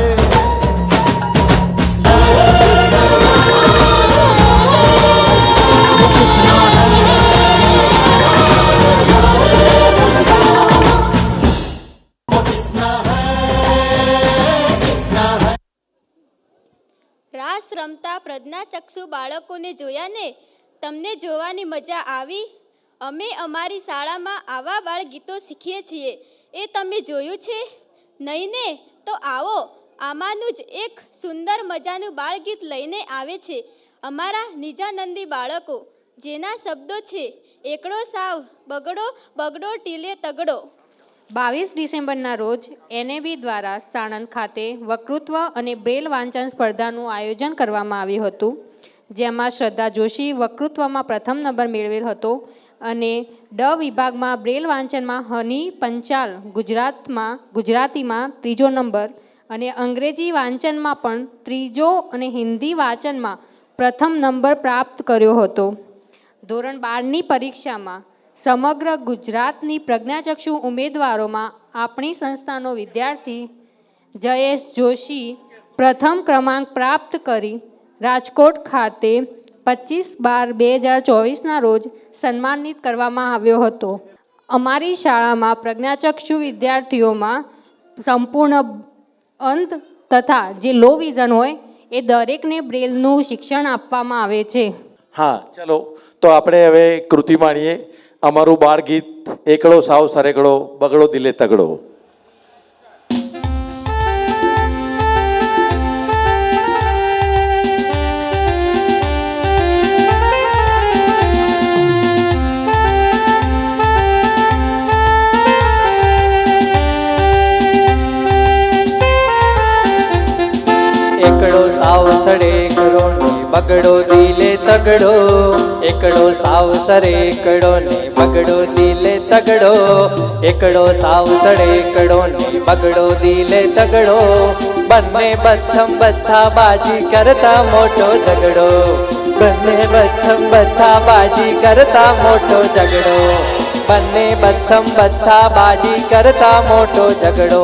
वो किसना है, માસ રમતા પ્રજ્ઞાચક્ષુ બાળકોને જોયા ને? તમને જોવાની મજા આવી? અમે અમારી શાળામાં આવા બાળગીતો શીખીએ છીએ. એ તમે જોયું છે? નહીં ને? તો આવો, આમાંનું જ એક સુંદર મજાનું બાળગીત લઈને આવે છે અમારા નિજાનંદી બાળકો, જેના શબ્દો છે એકડો સાવ બગડો બગડો ટીલે તગડો. 22 ડિસેમ્બરના રોજ NAB દ્વારા સાણંદ ખાતે વક્તૃત્વ અને બ્રેલ વાંચન સ્પર્ધાનું આયોજન કરવામાં આવ્યું હતું, જેમાં શ્રદ્ધા જોશી વક્તૃત્વમાં પ્રથમ નંબર મેળવેલ હતો અને વિભાગમાં બ્રેલ વાંચનમાં હની પંચાલ ગુજરાતીમાં ત્રીજો નંબર અને અંગ્રેજી વાંચનમાં પણ ત્રીજો અને હિન્દી વાંચનમાં પ્રથમ નંબર પ્રાપ્ત કર્યો હતો. ધોરણ 12ની પરીક્ષામાં સમગ્ર ગુજરાતની પ્રજ્ઞાચક્ષુ ઉમેદવારોમાં આપણી સંસ્થાનો વિદ્યાર્થી જયેશ જોશી પ્રથમ ક્રમાંક પ્રાપ્ત કરી રાજકોટ ખાતે 25/12/2024ના રોજ સન્માનિત કરવામાં આવ્યો હતો. અમારી શાળામાં પ્રજ્ઞાચક્ષુ વિદ્યાર્થીઓમાં સંપૂર્ણ અંધ તથા જે લો વિઝન હોય એ દરેકને બ્રેલનું શિક્ષણ આપવામાં આવે છે. હા, ચલો તો આપણે હવે કૃતિ માણીએ. અમારું બાળ ગીત એકડો સાવ સરેકડો બગડો દિલે તગડો. એકડો સાવ સડે એકડો ને બગડો દિલે તગડો. એકડો સાવ સડે એકડો ને બગડો દિલે તગડો. એકડો સાવ સડે એકડો ને બગડો દિલે તગડો. બંને બથમ બથા બાજી કરતા મોટો ઝઘડો. બંને બથમ બથા બાજી કરતા મોટો ઝઘડો. બંને બથમ બથા બાજી કરતા મોટો ઝઘડો.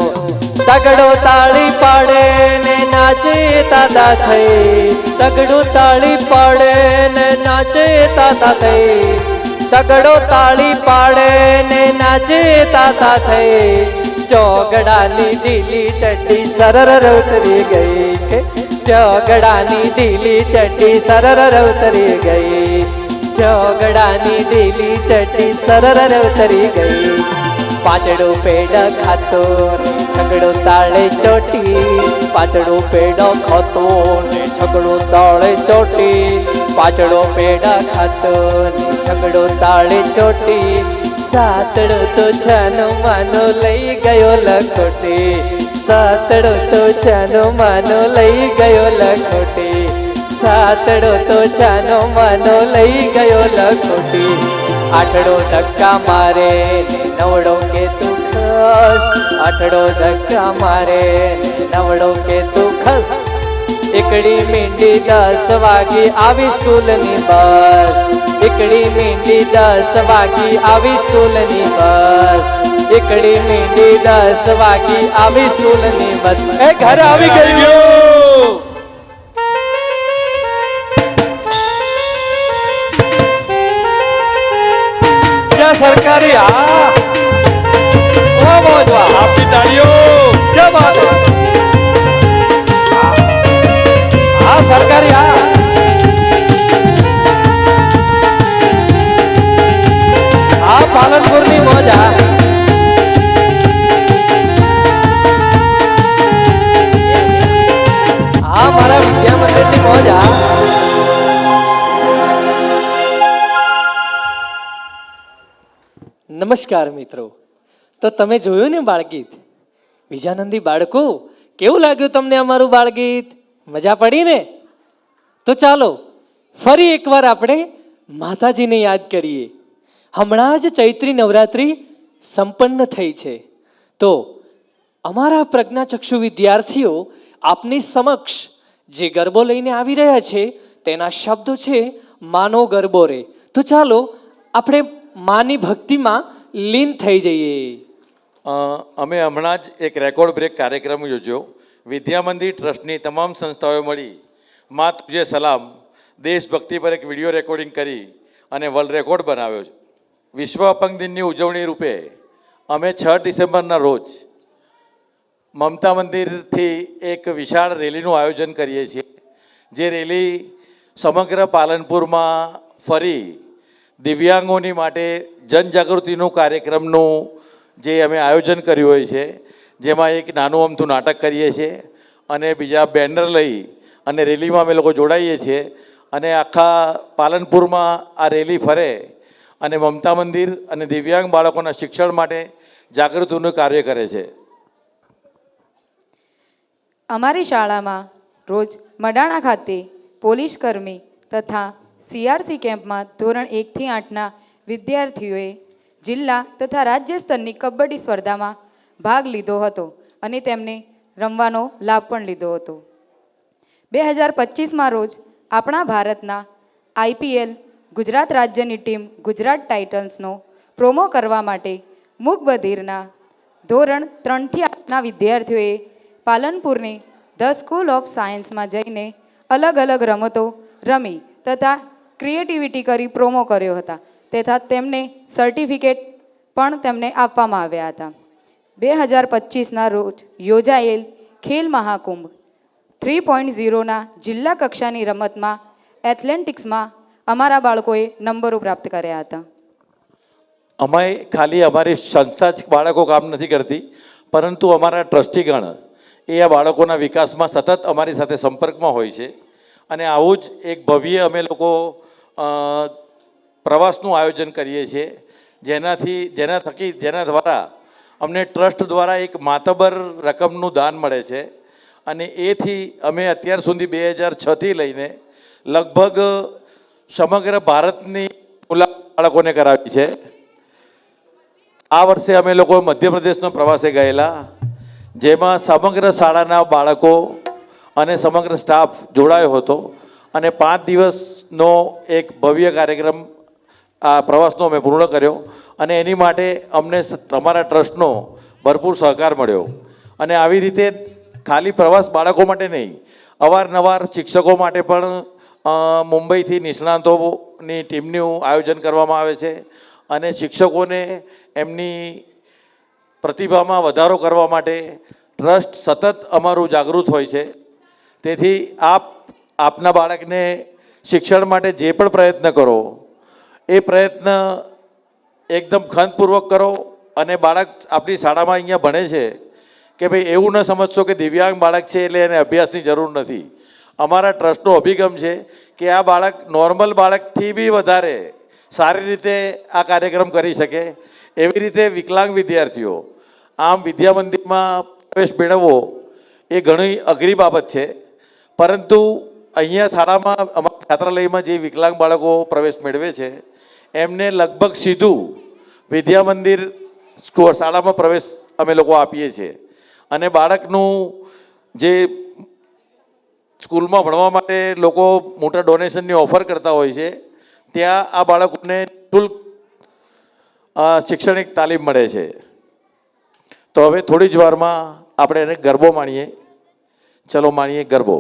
તગડો તાળી પાડે ને નાચે તાતા થઈ. તગડો તાળી પાડે ને નાચે તાતા થઈ. તગડો તાળી પાડે ને નાચે તાતા થઈ. ચોગડાની ઢીલી ચડ્ડી સરર ઉતરી ગઈ. ચોગડાની ઢીલી ચડ્ડી સરર ઉતરી ગઈ. ચોગડાની ઢીલી ચડ્ડી સરર ઉતરી ગઈ. પાછડો પેડ ખાતો ને છગડો તાળે ચોટી. પાછડો પેડ ખાતો ને છગડો તાળે ચોટી. પાછડો પેડ ખાતો ને છગડો તાળે ચોટી. સાતડો તો છાનો માનો લઈ ગયો લખોટી. સાતડો તો છાનો માનો લઈ ગયો લખોટી. સાતડો તો છાનો માનો લઈ ગયો લખોટી. આઠડો ધક્કા મારે ને નવડો કે તું ખસ. આઠડો ધક્કા મારે ને નવડો કે તું ખસ. એકડી મીંડી 10 વાગે આવી સ્કૂલની બસ. એકડી મીંડી 10 વાગે આવી સ્કૂલની બસ. એકડી મીંડી 10 વાગે આવી સ્કૂલની બસ. એ ઘર આવી ગયું. सरकारी आपकी तालियों क्या बात है. हाँ सरकारी हाँ पालनपुर की मौज. हाँ मारा विद्या मंदिर की मौज. નમસ્કાર મિત્રો. તો તમે જોયું ને બાળગીત? વિજાનંદી બાળકો, કેવું લાગ્યું તમને અમારું બાળગીત? મજા પડી ને? તો ચાલો ફરી એકવાર આપણે માતાજીને યાદ કરીએ. હમણાં જ ચૈત્રી નવરાત્રિ સંપન્ન થઈ છે. તો અમારા પ્રજ્ઞાચક્ષુ વિદ્યાર્થીઓ આપની સમક્ષ જે ગરબો લઈને આવી રહ્યા છે તેના શબ્દો છે માનો ગરબો રે. તો ચાલો આપણે માની ભક્તિમાં લીન થઈ જઈએ. અમે હમણાં જ એક રેકોર્ડ બ્રેક કાર્યક્રમ યોજ્યો. વિદ્યામંદિર ટ્રસ્ટની તમામ સંસ્થાઓએ મળી માં તુજે સલામ દેશભક્તિ પર એક વિડીયો રેકોર્ડિંગ કરી અને વર્લ્ડ રેકોર્ડ બનાવ્યો છે. વિશ્વ અપંગ દિનની ઉજવણી રૂપે અમે 6 ડિસેમ્બરના રોજ મમતા મંદિરથી એક વિશાળ રેલીનું આયોજન કરીએ છીએ. જે રેલી સમગ્ર પાલનપુરમાં ફરી દિવ્યાંગોની માટે જનજાગૃતિનું કાર્યક્રમનું જે અમે આયોજન કર્યું હોય છે, જેમાં એક નાનું અમથું નાટક કરીએ છીએ અને બીજા બેનર લઈ અને રેલીમાં અમે લોકો જોડાઈએ છીએ અને આખા પાલનપુરમાં આ રેલી ફરે અને મમતા મંદિર અને દિવ્યાંગ બાળકોના શિક્ષણ માટે જાગૃતિનું કાર્ય કરે છે. અમારી શાળામાં રોજ મડાણા ખાતે પોલીસ કર્મી તથા CRC કેમ્પમાં ધોરણ 1 થી 8ના વિદ્યાર્થીઓએ જિલ્લા તથા રાજ્ય સ્તરની કબડ્ડી સ્પર્ધામાં ભાગ લીધો હતો અને તેમને રમવાનો લાભ પણ લીધો હતો. 2025માં રોજ આપણા ભારતના IPL ગુજરાત રાજ્યની ટીમ ગુજરાત ટાઇટન્સનો પ્રોમો કરવા માટે મૂક બધિરના ધોરણ 3 થી 8ના વિદ્યાર્થીઓએ પાલનપુરની ધ સ્કૂલ ઓફ સાયન્સમાં જઈને અલગ અલગ રમતો રમી તથા ક્રિએટિવિટી કરી પ્રોમો કર્યો હતા તથા તેમને સર્ટિફિકેટ પણ તેમને આપવામાં આવ્યા હતા. 2025ના રોજ યોજાયેલ ખેલ મહાકુંભ 3.0ના જિલ્લા કક્ષાની રમતમાં એથ્લેટિક્સમાં અમારા બાળકોએ નંબરો પ્રાપ્ત કર્યા હતા. અમે ખાલી અમારી સંસ્થા જ બાળકો કામ નથી કરતી, પરંતુ અમારા ટ્રસ્ટીગણ એ આ બાળકોના વિકાસમાં સતત અમારી સાથે સંપર્કમાં હોય છે અને આવું જ એક ભવ્ય અમે લોકો પ્રવાસનું આયોજન કરીએ છીએ, જેના દ્વારા અમને ટ્રસ્ટ દ્વારા એક માતબર રકમનું દાન મળે છે અને એથી અમે અત્યાર સુધી 2006થી લઈને લગભગ સમગ્ર ભારતની મુલાકાત બાળકોને કરાવી છે. આ વર્ષે અમે લોકો મધ્યપ્રદેશનો પ્રવાસે ગયેલા, જેમાં સમગ્ર શાળાના બાળકો અને સમગ્ર સ્ટાફ જોડાયો હતો અને 5 દિવસનો એક ભવ્ય કાર્યક્રમ આ પ્રવાસનો અમે પૂર્ણ કર્યો અને એની માટે અમને તમારા ટ્રસ્ટનો ભરપૂર સહકાર મળ્યો. અને આવી રીતે ખાલી પ્રવાસ બાળકો માટે નહીં, અવારનવાર શિક્ષકો માટે પણ મુંબઈથી નિષ્ણાતોની ટીમનું આયોજન કરવામાં આવે છે અને શિક્ષકોને એમની પ્રતિભામાં વધારો કરવા માટે ટ્રસ્ટ સતત અમારું જાગૃત હોય છે. તેથી આપના બાળકને શિક્ષણ માટે જે પણ પ્રયત્ન કરો એ પ્રયત્ન એકદમ ખંતપૂર્વક કરો અને બાળક આપણી શાળામાં અહીંયા ભણે છે કે ભાઈ એવું ન સમજશો કે દિવ્યાંગ બાળક છે એટલે એને અભ્યાસની જરૂર નથી. અમારા ટ્રસ્ટનો અભિગમ છે કે આ બાળક નોર્મલ બાળકથી બી વધારે સારી રીતે આ કાર્યક્રમ કરી શકે. એવી રીતે વિકલાંગ વિદ્યાર્થીઓ આમ વિદ્યા મંદિરમાં પ્રવેશ મેળવવો એ ઘણી અઘરી બાબત છે, પરંતુ અહીંયા શાળામાં અમારા છાત્રાલયમાં જે વિકલાંગ બાળકો પ્રવેશ મેળવે છે એમને લગભગ સીધું વિદ્યા મંદિર શાળામાં પ્રવેશ અમે લોકો આપીએ છીએ અને બાળકનું જે સ્કૂલમાં ભણવા માટે લોકો મોટા ડોનેશનની ઓફર કરતા હોય છે, ત્યાં આ બાળકોને શુલ્ક શૈક્ષણિક તાલીમ મળે છે. તો હવે થોડી જ વારમાં આપણે એને ગરબો માણીએ. ચલો માણીએ ગરબો.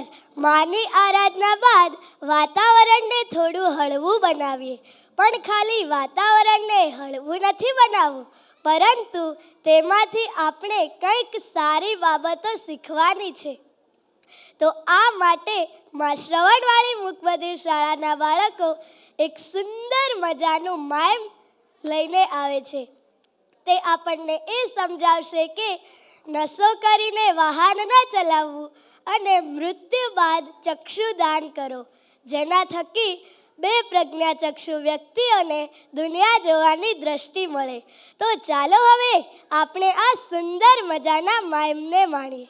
અંદર માની આરાધના બાદ વાતાવરણને થોડું હળવું બનાવીએ. પણ ખાલી વાતાવરણને હળવું નથી બનાવવું, પરંતુ તેમાંથી આપણે કંઈક સારી બાબતો શીખવાની છે. તો આ માટે માં શ્રવણવાળી મુકબધિર શાળાના બાળકો એક સુંદર મજાનું માયમ લઈને આવે છે. તે આપણને એ સમજાવશે કે નશો કરીને વાહન ન ચલાવવું અને મૃત્યુ બાદ ચક્ષુદાન કરો, જેના થકી બે પ્રજ્ઞાચક્ષુ વ્યક્તિઓને દુનિયા જોવાની દ્રષ્ટિ મળે. તો ચાલો હવે આપણે આ સુંદર મજાના માયમને માણીએ.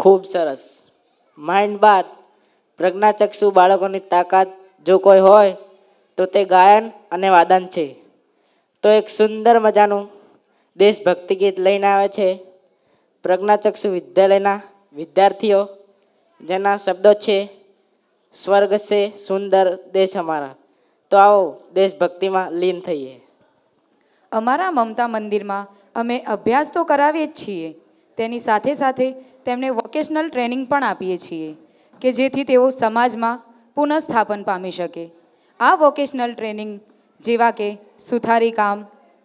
ખૂબ સરસ. માઇન્ડ બાદ પ્રજ્ઞાચક્ષુ બાળકોની તાકાત જો કોઈ હોય તો તે ગાયન અને વાદન છે. તો એક સુંદર મજાનું દેશભક્તિ ગીત લઈને આવે છે પ્રજ્ઞાચક્ષુ વિદ્યાલયના વિદ્યાર્થીઓ, જેના શબ્દો છે સ્વર્ગ સે સુંદર દેશ અમારા. તો આવો દેશભક્તિમાં લીન થઈએ. અમારા મમતા મંદિરમાં અમે અભ્યાસ તો કરાવીએ જ છીએ, તેની સાથે સાથે તેમને વોકેશનલ ટ્રેનિંગ પણ આપીએ છીએ કે જેથી તેઓ સમાજમાં પુનઃસ્થાપન પામી શકે. આ વોકેશનલ ટ્રેનિંગ જેવા કે સુથારી કામ,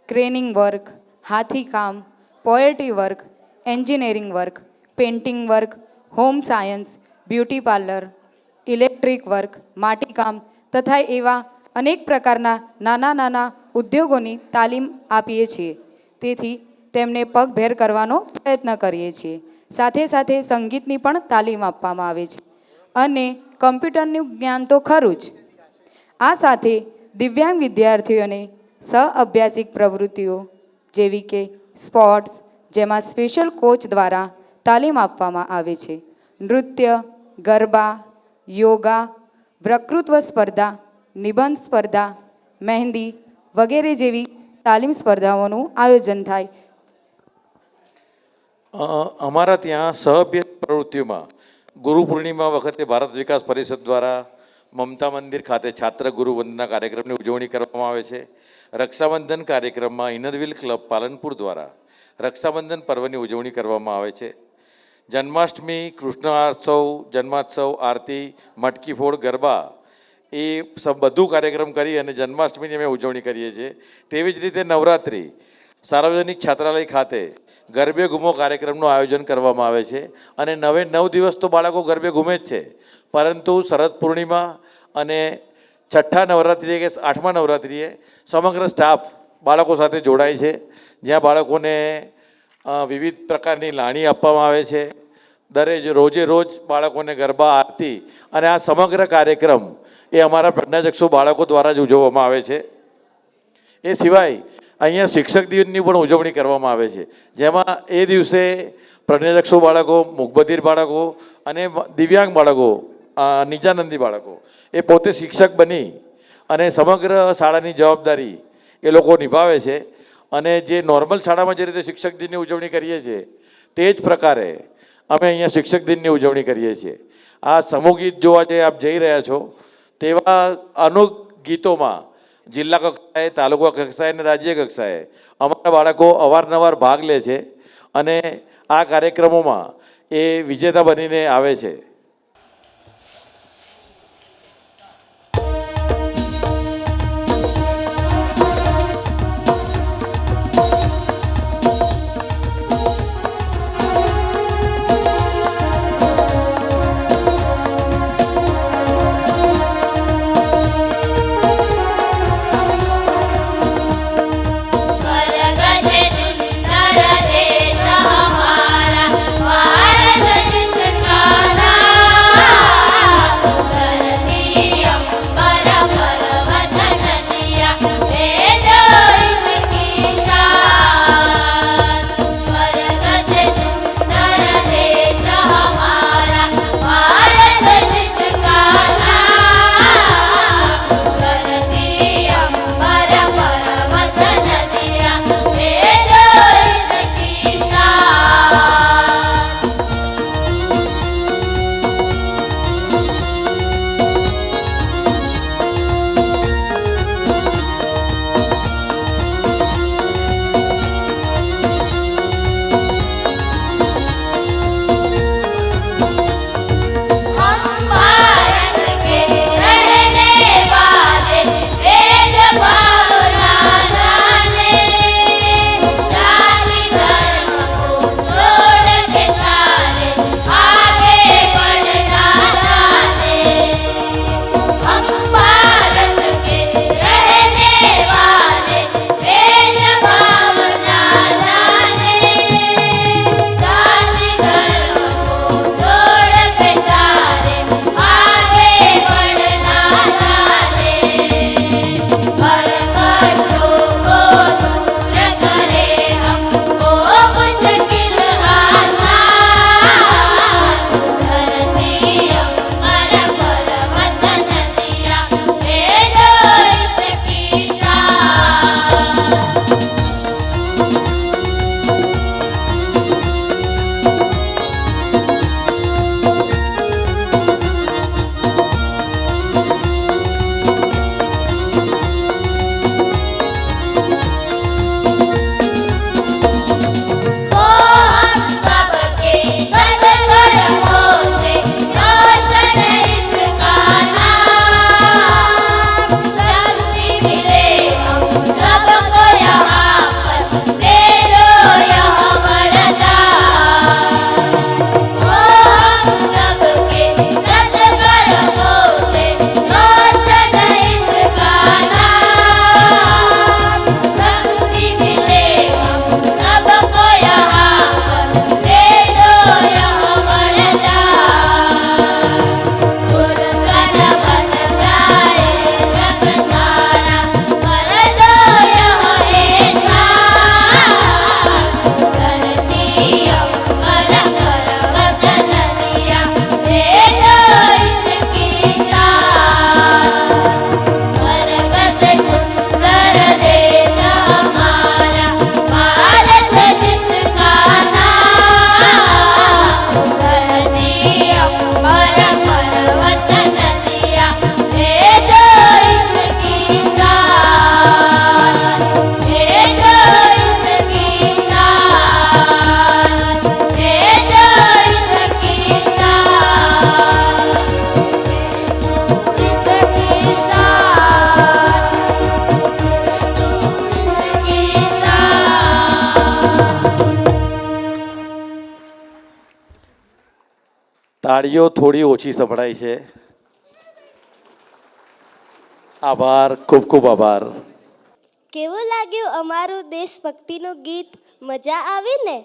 ક્રેનિંગ વર્ક, હાથી કામ, poetry work, engineering work, painting work, home science, beauty parlour, electric work, માટીકામ તથા એવા અનેક પ્રકારના નાના નાના ઉદ્યોગોની તાલીમ આપીએ છીએ. તેથી તેમને પગભેર કરવાનો પ્રયત્ન કરીએ છીએ. સાથે સાથે સંગીતની પણ તાલીમ આપવામાં આવે છે અને કમ્પ્યુટરનું જ્ઞાન તો ખરું જ. આ સાથે દિવ્યાંગ વિદ્યાર્થીઓને સહઅભ્યાસિક પ્રવૃત્તિઓ જેવી કે સ્પોર્ટ્સ, જેમાં સ્પેશિયલ કોચ દ્વારા તાલીમ આપવામાં આવે છે. નૃત્ય, ગરબા, યોગા, વક્તૃત્વ સ્પર્ધા, નિબંધ સ્પર્ધા, મહેંદી વગેરે જેવી તાલીમ સ્પર્ધાઓનું આયોજન થાય. અમારા ત્યાં સહઅભ્યાસ પ્રવૃત્તિઓમાં ગુરુ પૂર્ણિમા વખતે ભારત વિકાસ પરિષદ દ્વારા મમતા મંદિર ખાતે છાત્ર ગુરુ વંદના કાર્યક્રમની ઉજવણી કરવામાં આવે છે. રક્ષાબંધન કાર્યક્રમમાં ઇનરવિલ ક્લબ પાલનપુર દ્વારા રક્ષાબંધન પર્વની ઉજવણી કરવામાં આવે છે. જન્માષ્ટમી, કૃષ્ણોત્સવ, જન્મોત્સવ, આરતી, મટકી ફોડ, ગરબા એ બધું કાર્યક્રમ કરી અને જન્માષ્ટમીની અમે ઉજવણી કરીએ છીએ. તેવી જ રીતે નવરાત્રિ સાર્વજનિક છાત્રાલય ખાતે ગરબે ઘૂમો કાર્યક્રમનું આયોજન કરવામાં આવે છે અને 9 દિવસ તો બાળકો ગરબે ઘૂમે જ છે, પરંતુ શરદ પૂર્ણિમા અને છઠ્ઠા નવરાત્રિએ કે 8મા નવરાત્રિએ સમગ્ર સ્ટાફ બાળકો સાથે જોડાય છે, જ્યાં બાળકોને વિવિધ પ્રકારની લાણી આપવામાં આવે છે. રોજે રોજ બાળકોને ગરબા, આરતી અને આ સમગ્ર કાર્યક્રમ એ અમારા પ્રજ્ઞાચક્ષુ બાળકો દ્વારા જ ઉજવવામાં આવે છે. એ સિવાય અહીંયા શિક્ષક દિવસની પણ ઉજવણી કરવામાં આવે છે, જેમાં એ દિવસે પ્રજ્ઞાચક્ષુ બાળકો, મૂકબધિર બાળકો અને દિવ્યાંગ બાળકો, નિજાનંદી બાળકો એ પોતે શિક્ષક બની અને સમગ્ર શાળાની જવાબદારી એ લોકો નિભાવે છે. અને જે નોર્મલ શાળામાં જે રીતે શિક્ષક દિનની ઉજવણી કરીએ છીએ તે જ પ્રકારે અમે અહીંયા શિક્ષક દિનની ઉજવણી કરીએ છીએ. આ સમૂહ ગીત જોવા જે આપ જઈ રહ્યા છો તેવા અનેક ગીતોમાં જિલ્લા કક્ષાએ, તાલુકા કક્ષાએ અને રાજ્ય કક્ષાએ અમારા બાળકો અવારનવાર ભાગ લે છે અને આ કાર્યક્રમોમાં એ વિજેતા બનીને આવે છે. भारत जिसका તાળીઓ થોડી ઓછી સંભળાય છે. આભાર, ખૂબ ખૂબ આભાર. કેવું લાગ્યું અમારું દેશભક્તિનું ગીત? મજા આવી ને?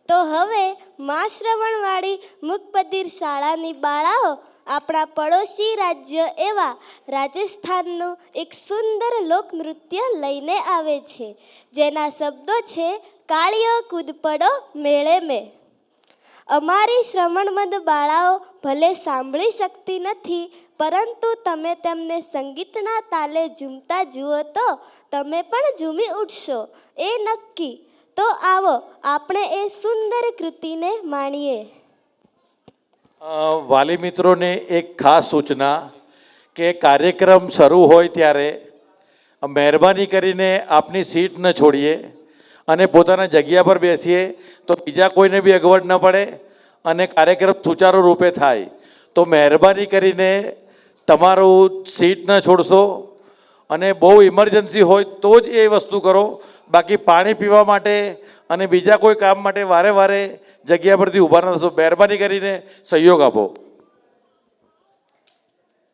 તો હવે મા શ્રવણવાળી મુકબધિર શાળાની બાળાઓ આપણા પડોશી રાજ્ય એવા રાજસ્થાનનું એક સુંદર લોકનૃત્ય લઈને આવે છે, જેના શબ્દો છે કાળિયો કૂદ પડો મેળે મેં. અમારી શ્રવણમંદ બાળાઓ ભલે સાંભળી શકતી નથી, પરંતુ તમે તેમને સંગીતના તાલે ઝૂમતા જુઓ તો તમે પણ ઝૂમી ઉઠશો, એ નક્કી. તો આવો આપણે એ સુંદર કૃતિને માણીએ. વાલી મિત્રોને એક ખાસ સૂચના કે કાર્યક્રમ શરૂ હોય ત્યારે મહેરબાની કરીને આપની સીટ ન છોડીએ અને પોતાના જગ્યા પર બેસીએ તો બીજા કોઈને બી અગવડ ન પડે અને કાર્યક્રમ સુચારુ રૂપે થાય. તો મહેરબાની કરીને તમારું સીટ ન છોડશો અને બહુ ઇમરજન્સી હોય તો જ એ વસ્તુ કરો. બાકી પાણી પીવા માટે અને બીજા કોઈ કામ માટે વારે વારે જગ્યા પરથી ઊભા ન થશો. મહેરબાની કરીને સહયોગ આપો.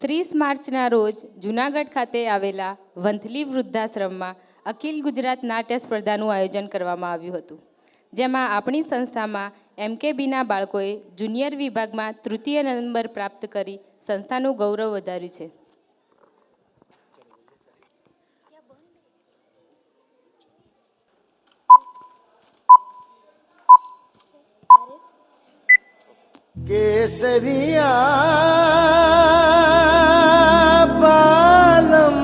30 માર્ચના રોજ જૂનાગઢ ખાતે આવેલા વંથલી વૃદ્ધાશ્રમમાં અખિલ ગુજરાત નાટ્ય સ્પર્ધાનું આયોજન કરવામાં આવ્યું હતું, જેમાં આપણી સંસ્થામાં MKBના બાળકોએ જુનિયર વિભાગમાં તૃતીય નંબર પ્રાપ્ત કરી સંસ્થાનું ગૌરવ વધાર્યું છે. केसरिया बालम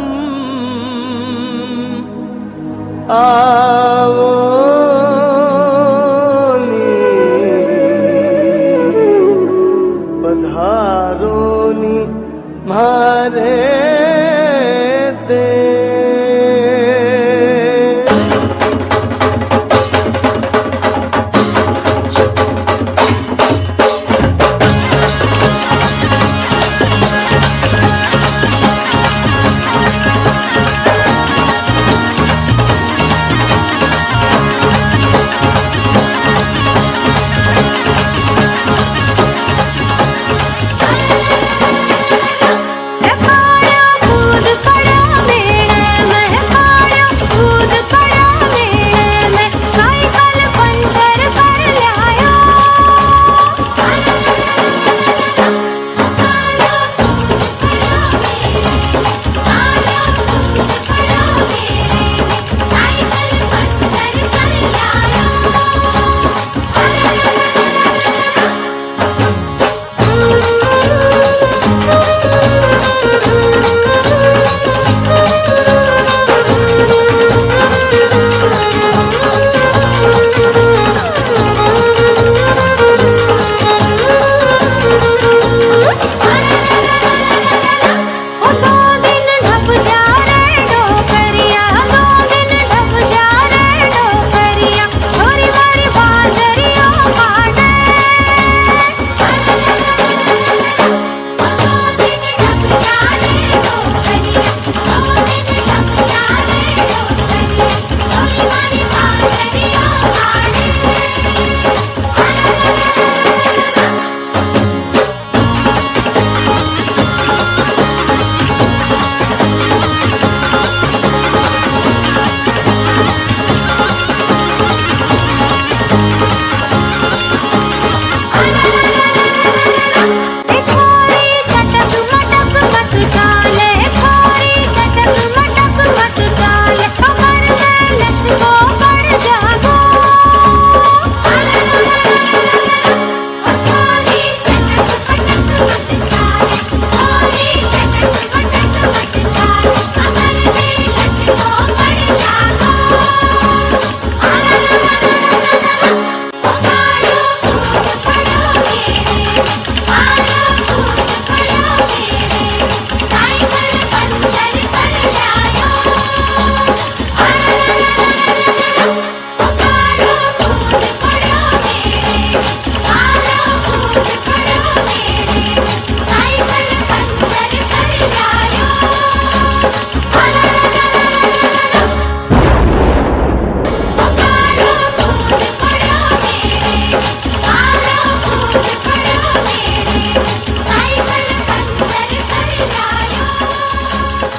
आओ पधारोनी मारे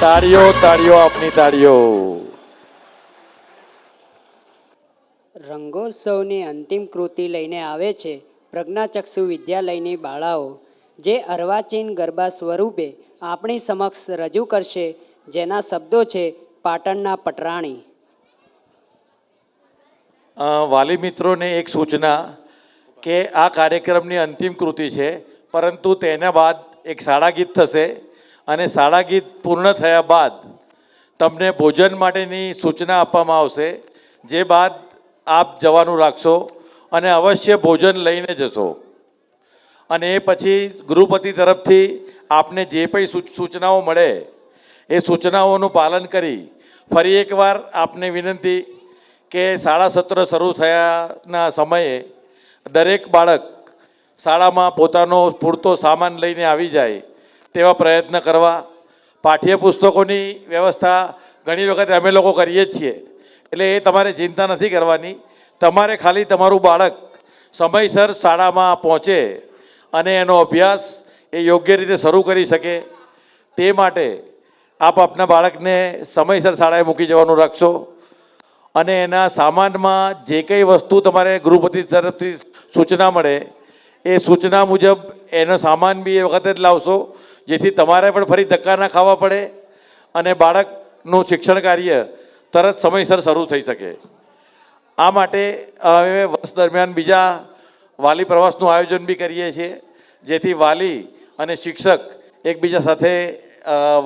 તાળીઓ તાળીઓ આપની તાળીઓ. રંગોત્સવની અંતિમ કૃતિ લઈને આવે છે પ્રજ્ઞાચક્ષુ વિદ્યાલયની બાળાઓ, જે અર્વાચીન ગરબા સ્વરૂપે આપણી સમક્ષ રજૂ કરશે, જેના શબ્દો છે પાટણના પટરાણી. વાલી મિત્રોને એક સૂચના કે આ કાર્યક્રમની અંતિમ કૃતિ છે, પરંતુ તેના બાદ એક શાળા ગીત થશે અને શાળા ગીત પૂર્ણ થયા બાદ તમને ભોજન માટેની સૂચના આપવામાં આવશે, જે બાદ આપ જવાનું રાખશો અને અવશ્ય ભોજન લઈને જશો. અને એ પછી ગૃહપતિ તરફથી આપને જે કંઈ સૂચનાઓ મળે એ સૂચનાઓનું પાલન કરી ફરી એકવાર આપને વિનંતી કે શાળા સત્ર શરૂ થયાના સમયે દરેક બાળક શાળામાં પોતાનો પૂરતો સામાન લઈને આવી જાય તેવા પ્રયત્ન કરવા. પાઠ્યપુસ્તકોની વ્યવસ્થા ઘણી વખત અમે લોકો કરીએ જ છીએ, એટલે એ તમારે ચિંતા નથી કરવાની. તમારે ખાલી તમારું બાળક સમયસર શાળામાં પહોંચે અને એનો અભ્યાસ એ યોગ્ય રીતે શરૂ કરી શકે તે માટે આપ આપના બાળકને સમયસર શાળાએ મૂકી જવાનું રાખશો. અને એના સામાનમાં જે કંઈ વસ્તુ તમારે ગૃહપતિ તરફથી સૂચના મળે એ સૂચના મુજબ એનો સામાન બી એ વખતે જ લાવશો, જેથી તમારે પણ ફરી ધક્કા ના ખાવા પડે અને બાળકનું શિક્ષણ કાર્ય તરત સમયસર શરૂ થઈ શકે. આ માટે હવે વર્ષ દરમિયાન બીજા વાલી પ્રવાસનું આયોજન બી કરીએ છીએ, જેથી વાલી અને શિક્ષક એકબીજા સાથે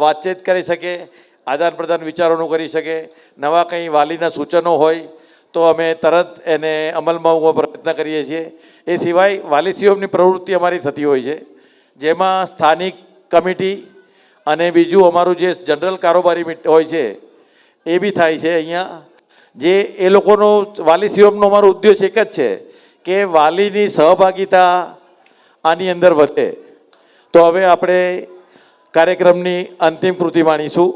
વાતચીત કરી શકે, આદાન પ્રદાન વિચારોનું કરી શકે. નવા કંઈ વાલીના સૂચનો હોય તો અમે તરત એને અમલમાં મૂકવા પ્રયત્ન કરીએ છીએ. એ સિવાય વાલીશ્રીઓની પ્રવૃત્તિ અમારી થતી હોય છે, જેમાં સ્થાનિક કમિટી અને બીજું અમારું જે જનરલ કારોબારી હોય છે એ બી થાય છે અહીંયા. જે એ લોકોનો વાલીશ્રીઓનો અમારો ઉદ્દેશ એક જ છે કે વાલીની સહભાગિતા આની અંદર વધે. તો હવે આપણે કાર્યક્રમની અંતિમ કૃતિ માણીશું.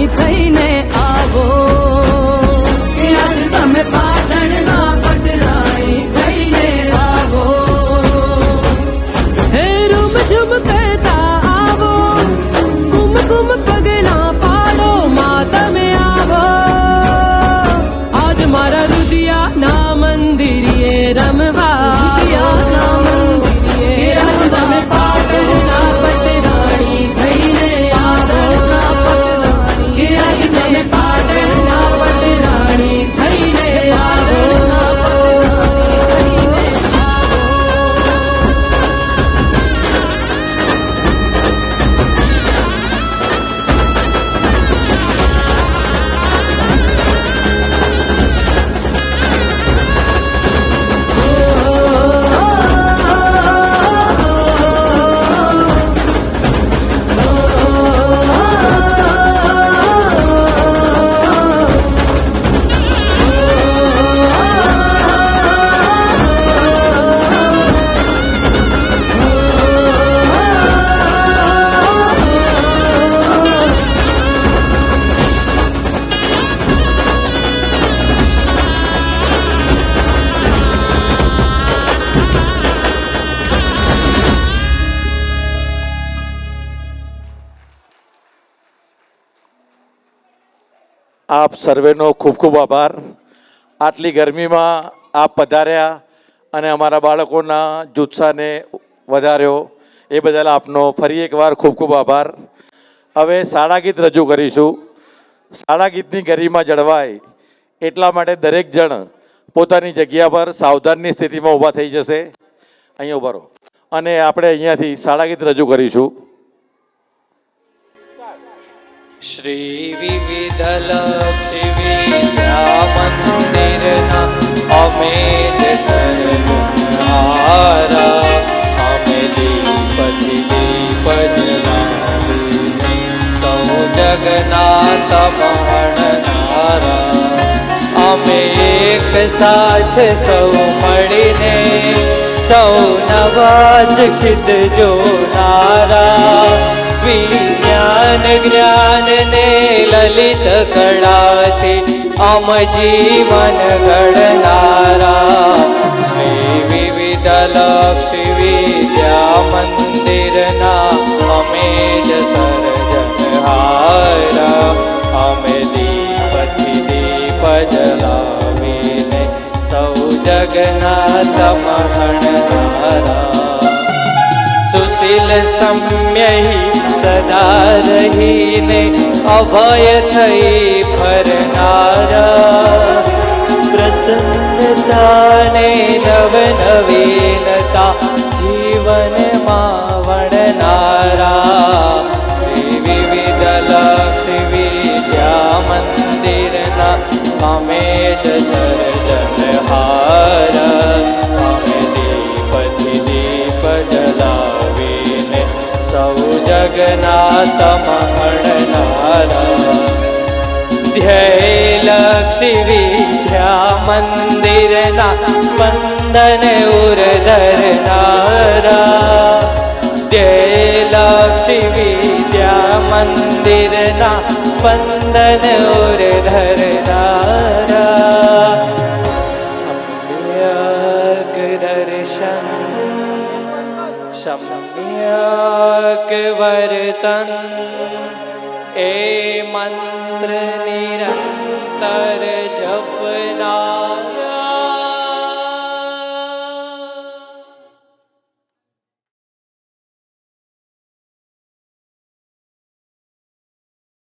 રાણી થઈને આવો આજ તમે પાટણના પટરાણી થઈને આવો હે રૂમ ઝુમ કહેતા આવો ગુમ ગુમ પગલા પાડો માં તમે આવો આજ મારા રુદિયા ના મંદિરે રમવા ના મંદિરે આજ તમે પાટણના પટરાણી થઈને આવો આજ તમે પાટણના પટરાણી થઈને આવો આપ સર્વેનો ખૂબ ખૂબ આભાર. આટલી ગરમીમાં આપ પધાર્યા અને અમારા બાળકોના જુસ્સાને વધાર્યો એ બદલ આપનો ફરી એકવાર ખૂબ ખૂબ આભાર. હવે શાળા ગીત રજૂ કરીશું. શાળા ગીતની ગરિમા જળવાય એટલા માટે દરેક જણ પોતાની જગ્યા પર સાવધાનની સ્થિતિમાં ઊભા થઈ જશે. અહીંયા ઊભા રહો અને આપણે અહીંયાથી શાળા ગીત રજૂ કરીશું. શ્રી વિવિધલક્ષી વિદ્યા મંદિરના અમે જ સર્વહારા અમે દીપથી દીપ જલાવીને સૌ જગન્નાથ મહણનારા અમે એક સાથ સૌ મળીને સૌ નવા શિક્ષિત જોનારા વિજ્ઞાન જ્ઞાન ને લલિત કળાથી અમ જીવન ઘડનારા શ્રી વિવિધલક્ષી વિદ્યા મંદિરના અમે જ સર્જનહારા અમે દીપથી દીપ જલાવીને સૌ જગન્નાથ મહણનારા સુશીલ સમ્યહી સદા રહીને અભય થઈ ફરનારા પ્રસન્નતાને નવ નવીનતા જીવનમાં વણનારા શ્રી વિવિધલક્ષી વિદ્યા મંદિરના અમે જ સર્જનહારા અમે દીપથી દીપ જલાવીને સૌ જગન્નાથ મહણનારા ધ્યેયલક્ષી વિદ્યા મંદિરના સ્પંદન ઉરધરનારા ધ્યેયલક્ષી વિદ્યા મંદિરના સ્પંદન ઉરધરનારા સમ્યક દર્શન સમ્યક વર્તન એ મંત્ર નિરંતર જપ